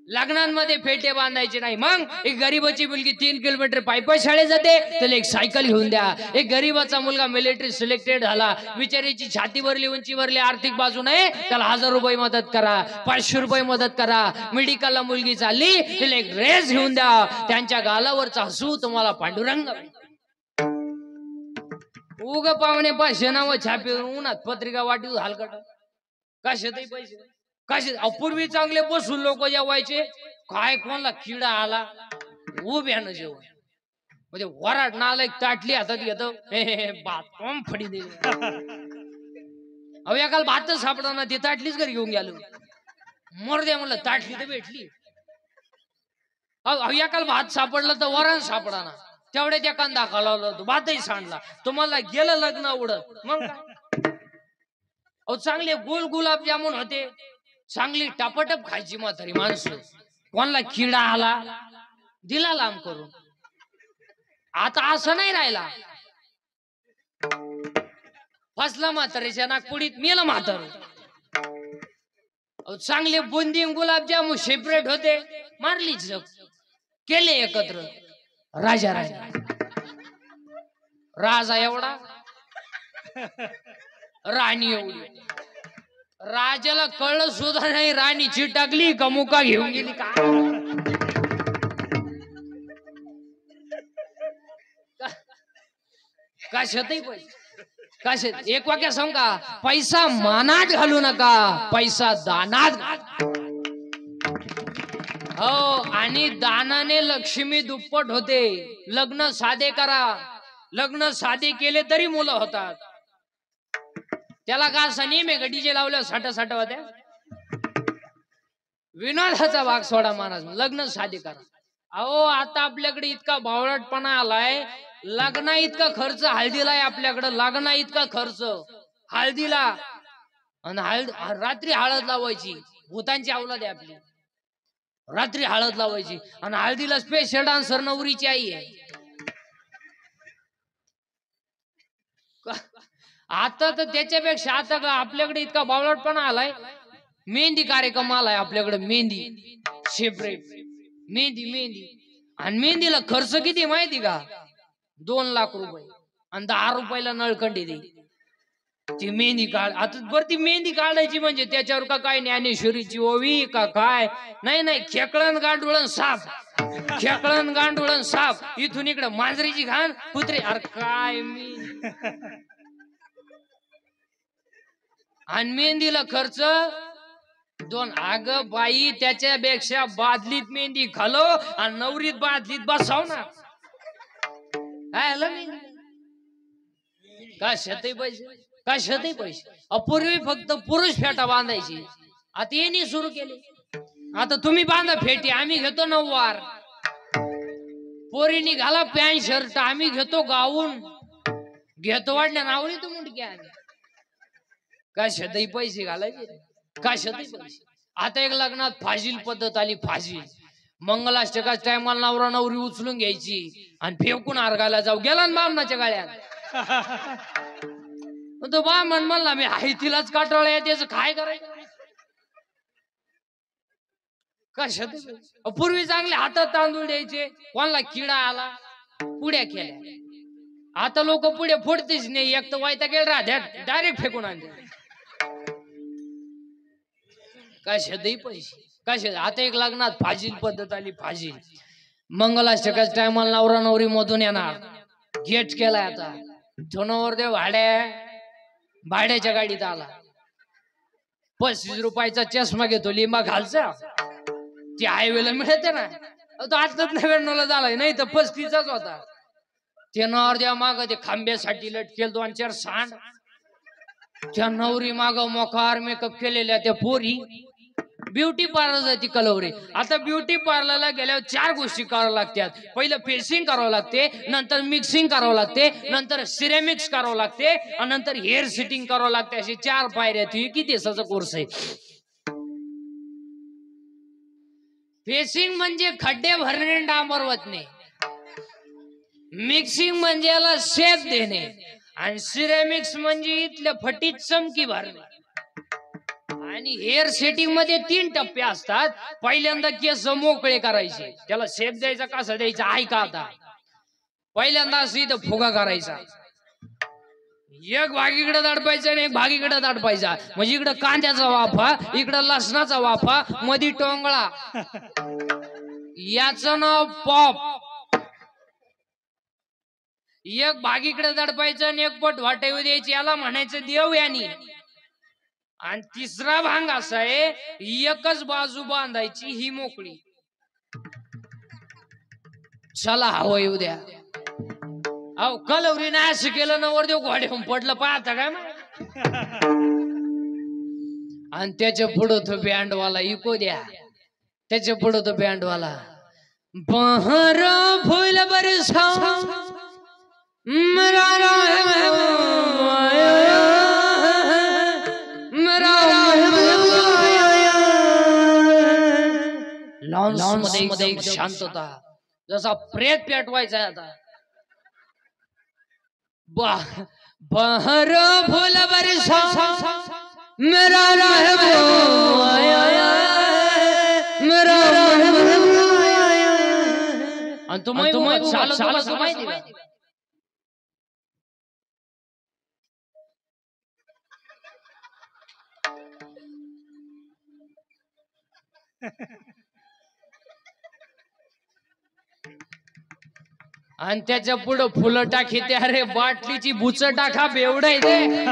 A: लग्नांमध्ये फेटे बांधायचे नाही. मग एक गरीबाची मुलगी 3 किलोमीटर पायी शाळेत जाते, त्याला एक सायकल घेऊन द्या. एक गरीबाचा मुलगा मिलिटरी सिलेक्टेड झाला, बिचारीची छाती भरली, उंची भरली, आर्थिक बाजू नाही, त्याला 1000 रुपये मदत करा, 500 रुपये मदत करा. मेडिकलला मुलगी चालली, तिला एक ड्रेस घेऊन द्या. त्यांच्या गालावरचा हसू तुम्हाला पांडुरंग. उग पाहुणे 500 नावं छापे उन्हात पत्रिका वाटू हलकट. कशातही पैसे कशा. पूर्वी चांगले बसून लोक जेवायचे, काय कोणाला किडा आला उभ्यानं जेवण, म्हणजे वराट नाला ताटली हातात घेतो, भात कोण फडी दिली. अहो एकाला भातच सापडा ना, ती ताटलीच घरी घेऊन गेलो. मोरद्या म्हणलं ताटली तर भेटली. अहो एकाला भात सापडलं तर वरण सापडा ना, तेवढ्या त्या कांदा खालावला होतो, भातही सांडला. तुम्हाला गेलं लग्न उडत. मग अहो चांगले गोल गुलाबजामुन होते, चांगली टापटप खायची म्हातारी माणसं. कोणाला किडा आला दिला लांब करून. आता असं नाही राहिला. फसला म्हातारीच्या नागपुडीत, मेलं म्हातार. चांगले बुंदी गुलाबजामुन सेपरेट होते, मारली जग, केले एकत्र. राजा राजा एवढा, राणी एवढी. राजाला कळलं सुद्धा नाही राणी चिटाकली का मुका घेऊन गेली का. कशातही पैसे, कशात एक वाक्य सांग का, पैसा मानात घालू नका, पैसा दानात घाला. हो, आणि दानाने लक्ष्मी दुप्पट होते. लग्न साधे करा, लग्न साधे केले तरी मुलं होतात. त्याला का असा नियम आहे का डीजे लावल्या साठ होत्या. विनोदाचा भाग सोडा महाराज, लग्न साधे करा. अहो आता आपल्याकडे इतका बावळटपणा आलाय, लग्ना इतका खर्च हळदीला आहे आपल्याकडे, लग्ना इतका खर्च हळदीला. आणि रात्री हळद लावायची, भूतांची अवलाद आहे आपली. रात्री हळद लावायची आणि हळदीला स्पेशल डान्सर नवरीची आई आहे. आता तर त्याच्यापेक्षा आता आपल्याकडे इतका बावळटपणा आलाय, मेहंदी कार्यक्रम आलाय आपल्याकडे. मेहंदी सेपरेट मेहंदी. आणि मेहंदीला खर्च किती माहिती का, 2 लाख रुपये. आणि 10 रुपयाला नळकंडी दे. ती मेहंदी काढ. आता बरं ती मेहंदी काढायची म्हणजे त्याच्यावर का काय ज्ञानेश्वरीची ओवी का काय, नाही खेकळण गांडुळण साप, खेकळण गांडुळण साप. इथून इकडे मांजरीची घाण कुत्रे. अरे काय आणि मेहंदीला खर्च 2. अग बाई, त्याच्यापेक्षा बादलीत मेहंदी घालो आणि नवरीत बादलीत बसाव ना. कशातही पैसे. अपूर्वी फक्त पुरुष फेटा बांधायची, आता यांनी सुरू केले. आता तुम्ही बांधा फेटी, आम्ही घेतो 9 वार. पोरीनी घाला पॅन्ट शर्ट, आम्ही घेतो गाऊन. घेतो वाढल्या नावली तू मुंडकी. आम्ही कशातही पैसे घालायचे, कशातही पैसे. आता एक लग्नात फाजील पद्धत आली, फाजील. मंगलाष्टकाच्या टायमाला नवरा नवरी उचलून घ्यायची आणि फेकून अर्गायला जाऊ. गेला ना बामणाच्या गाळ्यात. तो बामण म्हणला मी हाय तिलाच काटाळा आहे, त्याचं काय करायचं. कशात पूर्वी चांगले हातात तांदूळ द्यायचे, कोणाला किडा आला पुड्या केल्या. आता लोक पुढे फोडतेच नाही, एक तर वायता गेल राहत्यात डायरेक्ट फेकून आणते. कशातही पैसे, कशा. आता एक लग्नात फाजील पद्धत आली, फाजील. मंगलाष्टकाच्या टायमाला नवरा नवरी मधून येणार, गेट केलाय आता. तो नवरदेव भाड्याच्या गाडीत आला, 35 रुपयाचा चष्मा घेतो, लिंबा घालचा. ती हायवेला मिळते ना, तो आताच 99ला झालाय, नाही तर 35चाच होता. ते नवरदेव माग ते खांब्यासाठी लटकेल 2-4 सांड. त्या नवरी माग मोकार मेकअप केलेल्या त्या पोरी. ब्युटी पार्लर जाती कलवरी. आता ब्युटी पार्लरला गेल्यावर 4 गोष्टी कराव्या लागतात. पहिलं फेसिंग करावं लागते, नंतर मिक्सिंग करावं लागते, नंतर सिरेमिक्स करावं लागते, आणि नंतर हेअर सेटिंग करावं लागते. अशी 4 पायऱ्या. ती किती दिवसाचा कोर्स आहे. फेसिंग म्हणजे खड्डे भरणे, डांबर वतणे. मिक्सिंग म्हणजे याला शेप देणे, आणि सिरेमिक्स म्हणजे इथल्या फटीत चमकी भरणे. आणि हेअर सेटिंग मध्ये 3 टप्पे असतात. पहिल्यांदा केस मोकळे करायचे, त्याला शेप द्यायचा. कसा द्यायचा ऐका आता. पहिल्यांदा असं इथं फुगा करायचा, एक भाग इकडे दाडपायचा आणि एक भाग इकडे दाडपायचा. म्हणजे इकडं कांद्याचा वाफा, इकडं लसणाचा वाफा, मधी टोंगळा. याचं नाव पॉप. एक भाग इकडे दाडपायचं आणि एक पट वाटेव द्यायची, याला म्हणायचं देवयानी. आणि 3रा भाग असा आहे, एकच बाजू बांधायची, ही मोकळी. चला हवं येऊ द्या. अहो कलवरीने असं केलं, नवरदेव घोड्याहून पडलं पाहता काय. आणि त्याच्या पुढं तो बँडवाला इको द्या. त्याच्या पुढं तो बँडवाला बहर फुल बरसा मध्ये एक शांतता, जसा प्रेत पेटवायचा आता. बहर फुल बरसा मेरा रहम आया, मेरा रहम आया. आणि तुम्ही माहिती का, आणि त्याच्या पुढं फुलं टाकीते. अरे बाटलीची बुच टाका बेवड आहे ते.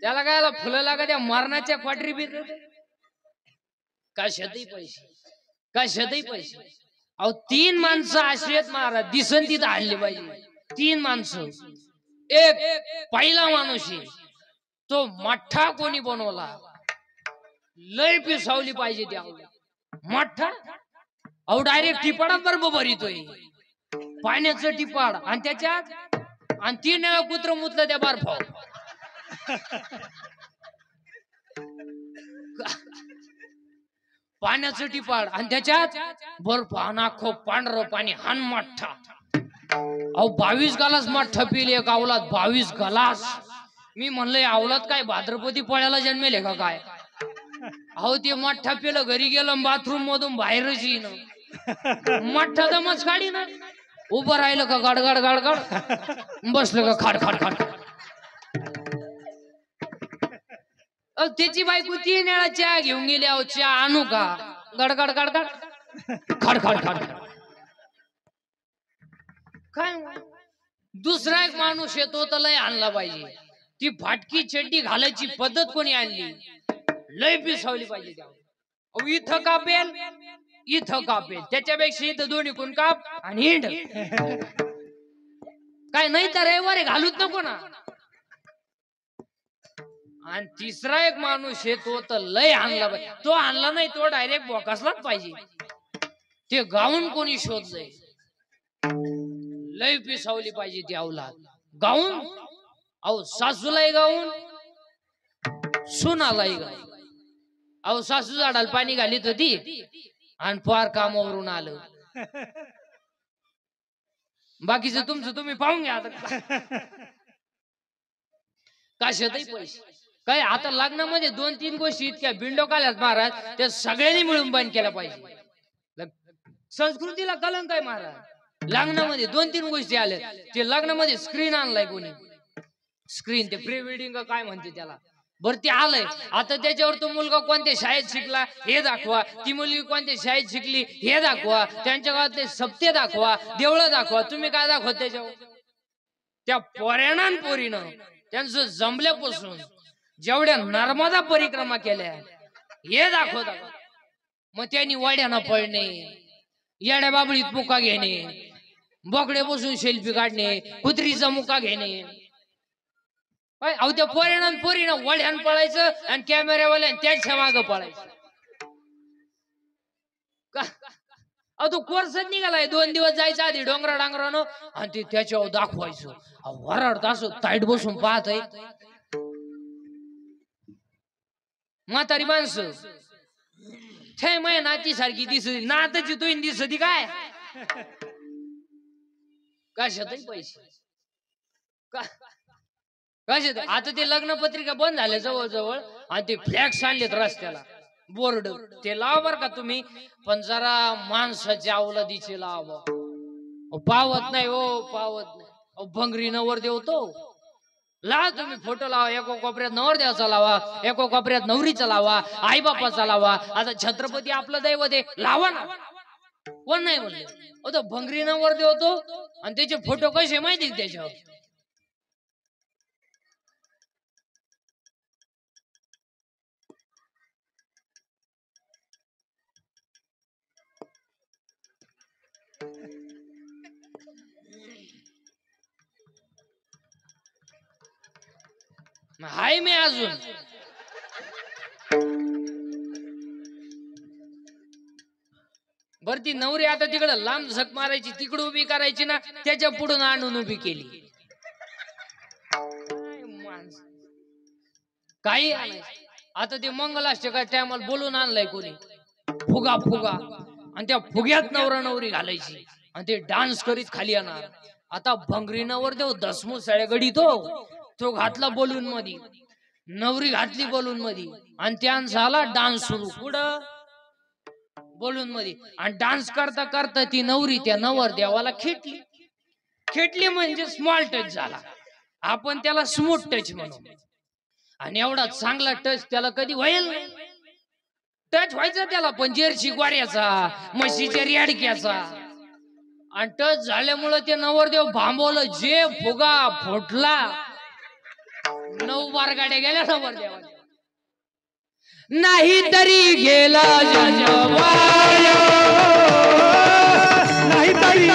A: त्याला काय फुलं लागत त्या मरणाच्या क्वाटरी बी कशातही पैसे, कशातही पैसे. अहो 3 माणसं आश्रयत महाराज दिसन तिथं आणली पाहिजे. 3 माणसं. एक पहिला माणूस आहे तो मठ्ठा कोणी बनवला, लय पिसावली पाहिजे त्या मठ्ठा. अहो डायरेक्ट टिपाडात बरोबर भरितोय पाण्याचं टिपाड आणि त्याच्यात आणि 3 वेळा कुत्र मुतलं त्या बर्फावर. पाण्याचं टिपाड आणि त्याच्यात बर्फ अनाखो पांढरं पाणी हान मठ्ठा. अहो 22 गलास मठ्ठा पिले एक अवलाद. 22 गलास. मी म्हणलं अवलाद काय भाद्रपदी पळ्याला जन्मेले का काय. अहो ते मठ्ठा पिलं, घरी गेलं, बाथरूम मधून बाहेरच येईन. मठ्ठा दमच काढी ना. उभं राहिलं का गडगड गडगड, बसलं का खाड खाड खाड. त्याची बायको 3 वेळा चहा घेऊन गेली. अहो चहा आणू का, गडगड गडगड खाड खाड खाड. काय दुसरा एक माणूस येतो तर लय आणला पाहिजे. ती फाटकी चड्डी घालायची पद्धत कोणी आणली, लय पिसावली पाहिजे. त्या इथं कापेल, इथं कापेल, त्याच्यापेक्षा इथं दोन्ही कोण काप आणि हिंड. काय नाही तर रविवारी घालूच नको ना. आणि तिसरा एक माणूस येतो तर लय आणला पाहिजे. तो आणला नाही तो डायरेक्ट बोकासलाच पाहिजे. ते गाऊन कोणी शोधलंय, लय पिसावली पाहिजे ती अवलाद. गाऊन अहो सासूलाही गाऊन, सुनालाही गाऊन. अहो सासू झाडाला पाणी घालीत होती आणि पार कामावरून आलं. बाकीचं तुमचं तुम्ही पाहून घ्या. कशातही पैसे काय. आता लग्नामध्ये 2-3 गोष्टी इतक्या बिंडो काल्यात महाराज, त्या सगळ्यांनी मिळून बंद केल्या पाहिजे. संस्कृतीला कलंक आहे महाराज. लग्नामध्ये 2-3 गोष्टी आल्या. ते लग्नामध्ये स्क्रीन आणलाय कोणी, स्क्रीन ते प्री वेडिंग काय म्हणते त्याला, बरं ते आलंय. आता त्याच्यावर तो मुलगा कोणत्या शाळेत शिकला हे दाखवा, ती मुलगी कोणत्या शाळेत शिकली हे दाखवा, त्यांच्या गावातले सप्ते दाखवा, देवळं दाखवा. तुम्ही काय दाखवा त्याच्यावर. त्या पोऱ्यानं पोरीनं त्यांचं जमल्यापासून जेवढ्या नर्मदा परिक्रमा केल्या हे दाखवत. मग त्यांनी वाड्यानं पळणे, येड्या बाबळीत मुका घेणे, बोकडे बसून सेल्फी काढणे, कुत्रीचा मुका घेणे. अहो त्या पोरीनं पोरीनं वड्यान पळायचं आणि कॅमेऱ्यावाल्यान त्यांच्या मागं पळायचं. अहो तो कोर्सच निघालाय. 2 दिवस जायचं आधी डोंगरा डांगरानं आणि ते त्याच्यावर दाखवायचं. वराडत असं ताईट बसून पाहत आहे. म्हातारी माणसं ते माय नाती सारखी दिसती, नाताची तुईन दिसती काय. कशातही पैसे कशात. आता ते लग्न पत्रिका बंद झाल्या जवळजवळ आणि ते फ्लॅक्स आणलेत रस्त्याला, बोर्ड ते लावा बर का तुम्ही, पण जरा माणसाच्या अवलादीचे लावा. पावत नाही हो, पावत नाही. भंगरी नवर देवतो ला तुम्ही फोटो लावा. एका कोपऱ्यात नवरदेवाचा लावा, एका कोपऱ्यात नवरीचा लावा, आई बापाचा लावा. आता छत्रपती आपलं दैवत आहे, लावा ना. कोण नाही म्हणले. तो भंगरी नवर देवतो आणि त्याचे फोटो कसे माहिती त्याच्यावर. हाय मी अजून बर. ती नवरी आता तिकडं लांब झक मारायची, तिकडं उभी करायची ना, त्याच्या पुढून आणून उभी केली. काही आता ते मंगलाष्टका टायमाला बोलून आणलाय कोणी, फुगा फुगा, आणि त्या फुग्यात नवरा नवरी घालायची आणि ते डान्स करीत खाली येणार. आता भंगरी नवर देव दसमू सळ्यागडी तो घातला बलून मध्ये, नवरी घातली बलून मध्ये आणि त्यान झाला डान्स सुरू पुढं बलून मध्ये. आणि डान्स करता करता ती नवरी त्या नवर देवाला खेटली. खेटली म्हणजे स्मॉल टच झाला, आपण त्याला स्मूथ टच म्हणू. आणि एवढा चांगला टच त्याला कधी होईल? टच व्हायचा त्याला पंजेरची ग्वाड्याचा, म्हशीच्या रेडक्याचा, आणि टच झाल्यामुळे ते नवरदेव भांबवलं, जे फुगा फुटला, 9 बार गाड्या गेल्या नवरदेवा. नाही तरी गेला जंजवाया,
C: नाही तरी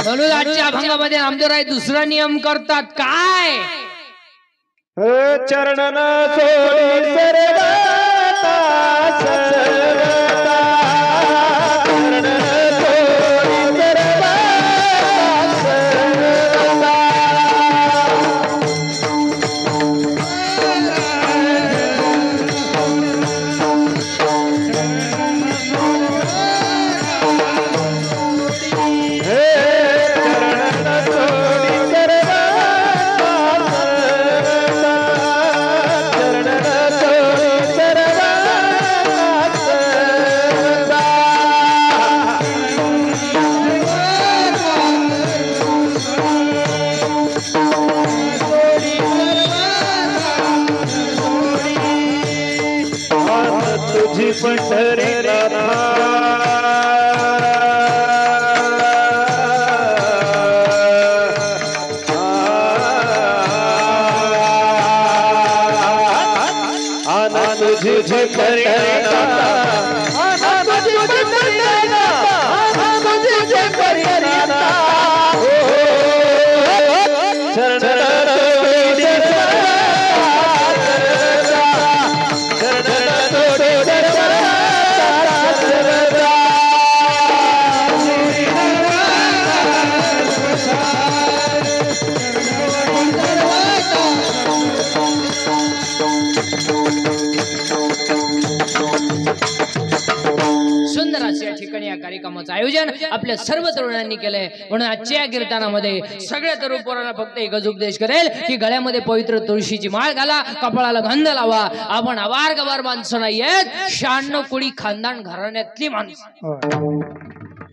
A: म्हणून आजच्या अभंगामध्ये नामदेवराय दुसरा नियम करतात. काय?
C: चरणन सोडी सरदाता सरदाता, चरणन सोडी सरदाता सरदाता.
A: कार्यक्रमाचं आयोजन आपल्या सर्व तरुणांनी केलंय. म्हणून आजच्या कीर्तनामध्ये सगळ्या तरुण पोरांना फक्त एकच उपदेश करेल की गळ्यामध्ये पवित्र तुळशीची माळ घाला, कपाळाला गंध लावा. आपण अवार गवार माणसं नाहीयेत, 96 कोळी खानदान घराण्यातली माणसं.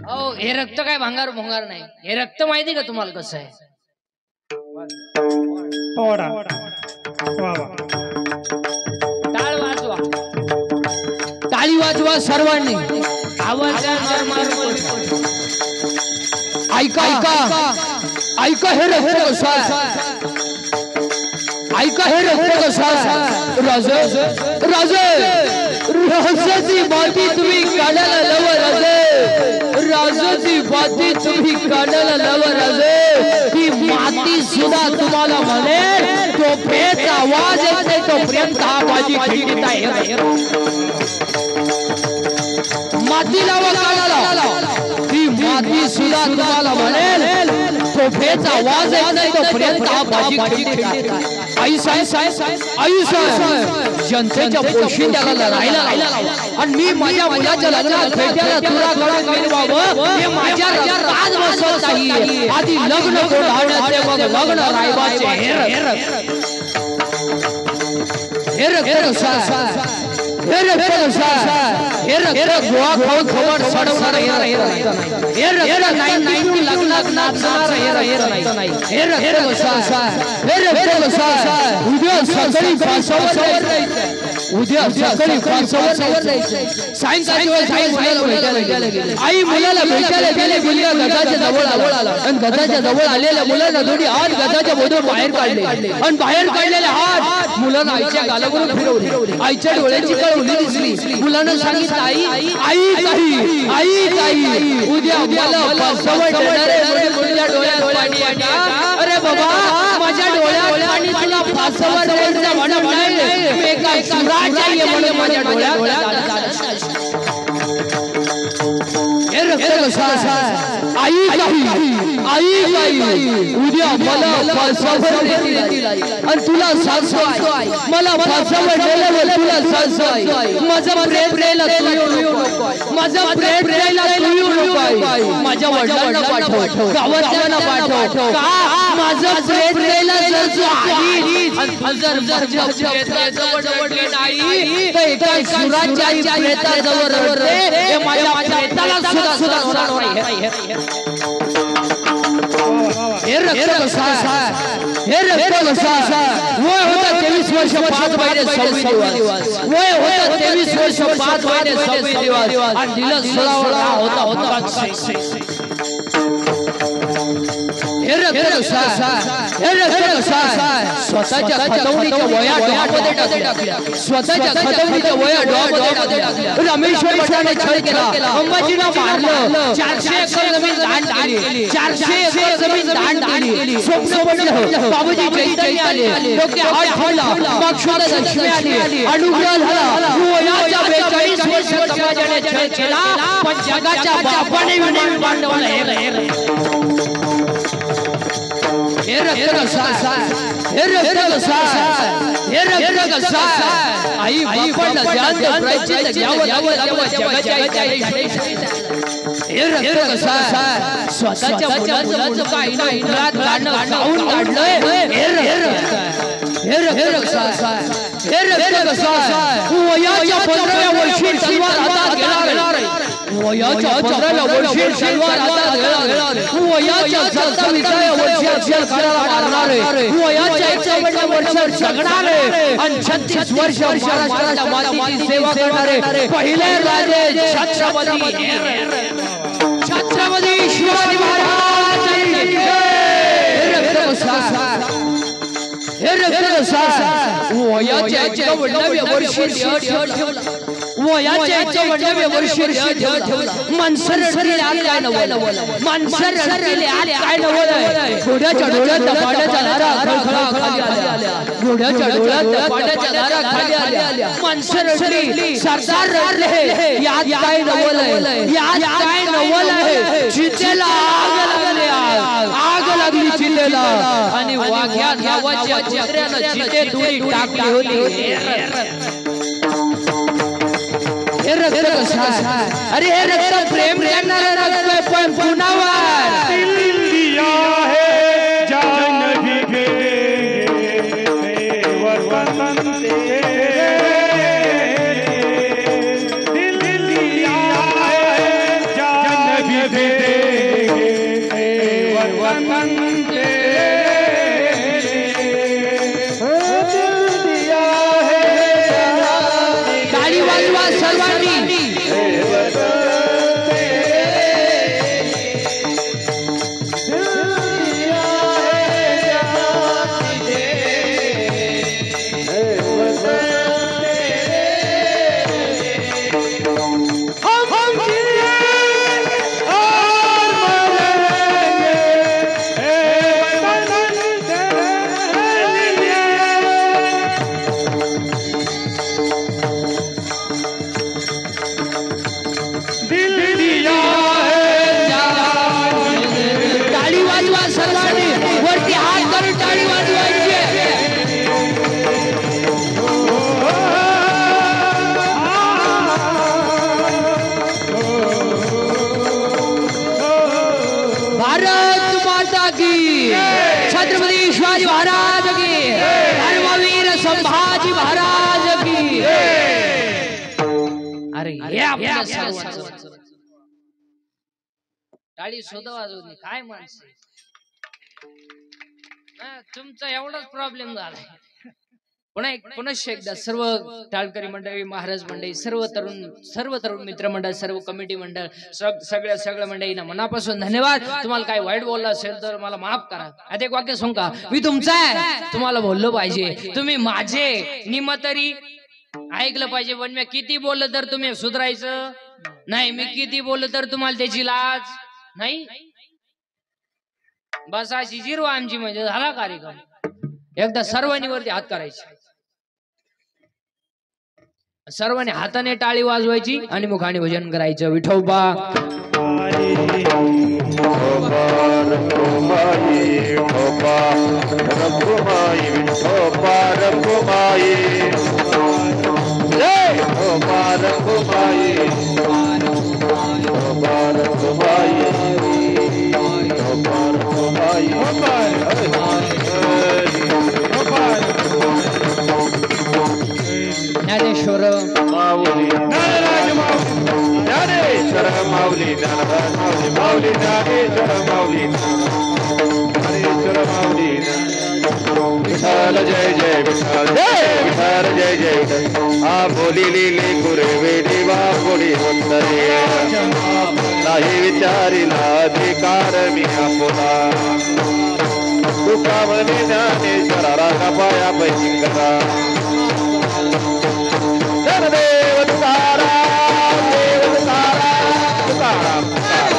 A: हो, हे रक्त काय भांगार भोंगार नाही. हे रक्त माहिती का तुम्हाला कसं आहे? टाळ वाजवा, टाळी वाजवा सर्वांनी. आवाज ऐका ऐका ऐका, हे रक्त कसं आहे? ऐका हे रक्त कसं आहे? राजे राजे राजाची बाती तुम्ही काढायला लव राजे, राजाची बाती तुम्ही काढायला लव राजे. ती माती सुद्धा तुम्हाला म्हणेल तो पेच आवाज येते तोपर्यंत हा बाजी खिंडीत आहे. माती लावा काढायला, ती माती सुद्धा तुम्हाला म्हणेल तोफेचा आवाज येत नाही तोपर्यंत हा बाजी खिंडीत आहे. आई साहेब जनतेच्या पोशिंद्याला लढायला आणि मी माझ्या मुलाच्या लग्नात भेटायला तुला कडे मिळवावं हे माझ्या राज बसवत नाही. आधी लग्न कोणाचे मग लग्न रायबाचे. हे रक्त हे रक्त गोवा खाऊन खबर सडवणार हे रक्त नाही लग्नात नाचणार हे रक्त उद्या सकाळी फासावर उद्या सकाळी फासावर सायंकाळी आई मुलाला भेटायला गेले. मुलगा गजाच्या जवळ आला आणि गजाच्या जवळ आलेल्या मुलांना दोन्ही हात गजाच्या मधून बाहेर काढले आणि बाहेर काढलेले हात मुलांना आईच्या गालावरून फिरवले. आईच्या डोळ्याची कळवली दिसली. मुलांना सांगितलं आई आई काही आई काही उद्या मला फासावर देणारे मुलीच्या डोळ्यात पाणी. अरे बाबा माझ्या डोळ्यात पाणी तुला फासावर द्यायचं म्हणाले एका सुराच्या म्हणून माझ्या डोळ्यात. हे रक्त कसं आई काही उद्या मला फासावर देतील आणि तुला सांगतो मला फासावर दिल्यावर तुला सांगतो माझं प्रेम द्यायला तू येऊ नको, माझं प्रेम द्यायला तू येऊ नको. माझ्या वडिलांना पाठव, गावातल्यांना पाठव. का
D: माझं प्रेत द्यायला जर तू आली जर माझ्या प्रेताजवळ रडली नाही तर एका सुराच्या प्रेताजवळ रडते हे माझ्या प्रेताला सुद्धा होणार नाही. हे रक्त कसा हे रक्त कसा वय होता 23 वर्ष 5 महिने 26 दिवस वय होता 23 वर्ष 5 महिने 26 दिवस आणि दिलं 16 होता हे रक्त कसा हे रक्त कसा स्वतःच्या खतवणीच्या वया डोळ्यामध्ये टाकल्या स्वतःच्या खतवणीच्या वया डोळ्यामध्ये टाकल्या. रामेश्वर भटाने छळ केला अंबाजीला मारलं 400 एकर जमीन दान केली 400 एकर जमीन दान केली स्वप्न पडलं बाबूजी चैतन्य आले डोके हात ठेवला मक्षुदा लक्ष्मी आली अनुग्रह झाला. वयाच्या 42 वर्ष समाजाने छळ केला पण जगाच्या बापाने विमान मांडवलं. हे रक्त कसा हे रक्त कसा हे रक्त कसा आई बापाला ज्ञान प्रायचित्त घ्यावं जगाच्या हे रक्त कसा स्वतःच्या मुलाचं काहीना उन्हात काढलंय हे रक्त कसा हे रक्त कसा वयाच्या 15व्या वर्षी तलवार हातात घेणार वयाच्या 15व्या वर्षी तलवार हातात घेणार वयाच्या 27व्या वर्षी अफजल खानाला मारणार वयाच्या 51व्या वर्षात जगणारे आणि 36 वर्ष महाराष्ट्राच्या मातीची सेवा करणारे पहिले राजे छत्रपती शिवाजी महाराज. हे रक्त कसा वयाच्या 51व्या वर्षी वयाच्या 51व्या वर्षी माणसं रडलेले आले काय नवल माणसं रडलेले आले काय नवल घोड्याच्या डोळ्यात पाण्याच्या धारा खाली आल्या घोड्याच्या डोळ्यात पाण्याच्या धारा खाली आल्या माणसं रडली सरदार रडले यात काय नवल आहे यात काय नवल आहे. चितेला आग लागली चितेला आणि वाघ्या नावाच्या कुत्र्यानं चितेत उडी टाकली होती. हे रक्त कसा अरे हे रक्त प्रेम करणारा रक्त आहे पण कुणावर
C: दिल दिया है जान भी दे वतन तेरे दिल दिया है जान भी दे वतन तेरे दिल दिया है
D: ताली वाजवा सर्वांनी. छत्रपती शिवाजी महाराज की धर्मवीर संभाजी महाराज की. अरे हे आपल्या सर्वांचं टाळी शोधा वाजवली काय माणसं तुमचा एवढाच प्रॉब्लेम झालाय. पुन्हा एकदा सर्व टाळकरी मंडळी महाराज मंडळी सर्व तरुण मित्रमंडळ सर्व कमिटी मंडळ सगळ्या मंडळींना मनापासून धन्यवाद. तुम्हाला काय वाईट बोललं असेल तर मला माफ करा. आता एक वाक्य सांगू का मी तुमचा आहे तुम्हाला बोललं पाहिजे तुम्ही माझे निम तरी ऐकलं पाहिजे पण मी किती बोललं तर तुम्ही सुधारायचं नाही मी किती बोललं तर तुम्हाला त्याची लाज नाही. बस अशी जिरवा आमची म्हणजे झाला कार्यक्रम. एकदा सर्वांनी वरती हात करायचे सर्वांनी हाताने टाळी वाजवायची आणि मुखाने भजन करायचं. विठोबा
B: Bye.
E: माऊली ज्ञानदान माऊली माऊली ज्ञानेश्वर माऊली ज्ञानेश्वर माऊली विठ्ठल जय जय विठ्ठल जय विठ्ठल जय जय विठ्ठल हा बोली लिली गुरुवे देवा बोली वंदरे नाही विचारिला अधिकार मी आपुला तुका म्हणे ज्ञानेश्वरा राखा पाया पैकी करा देव तुकाराम तुकाराम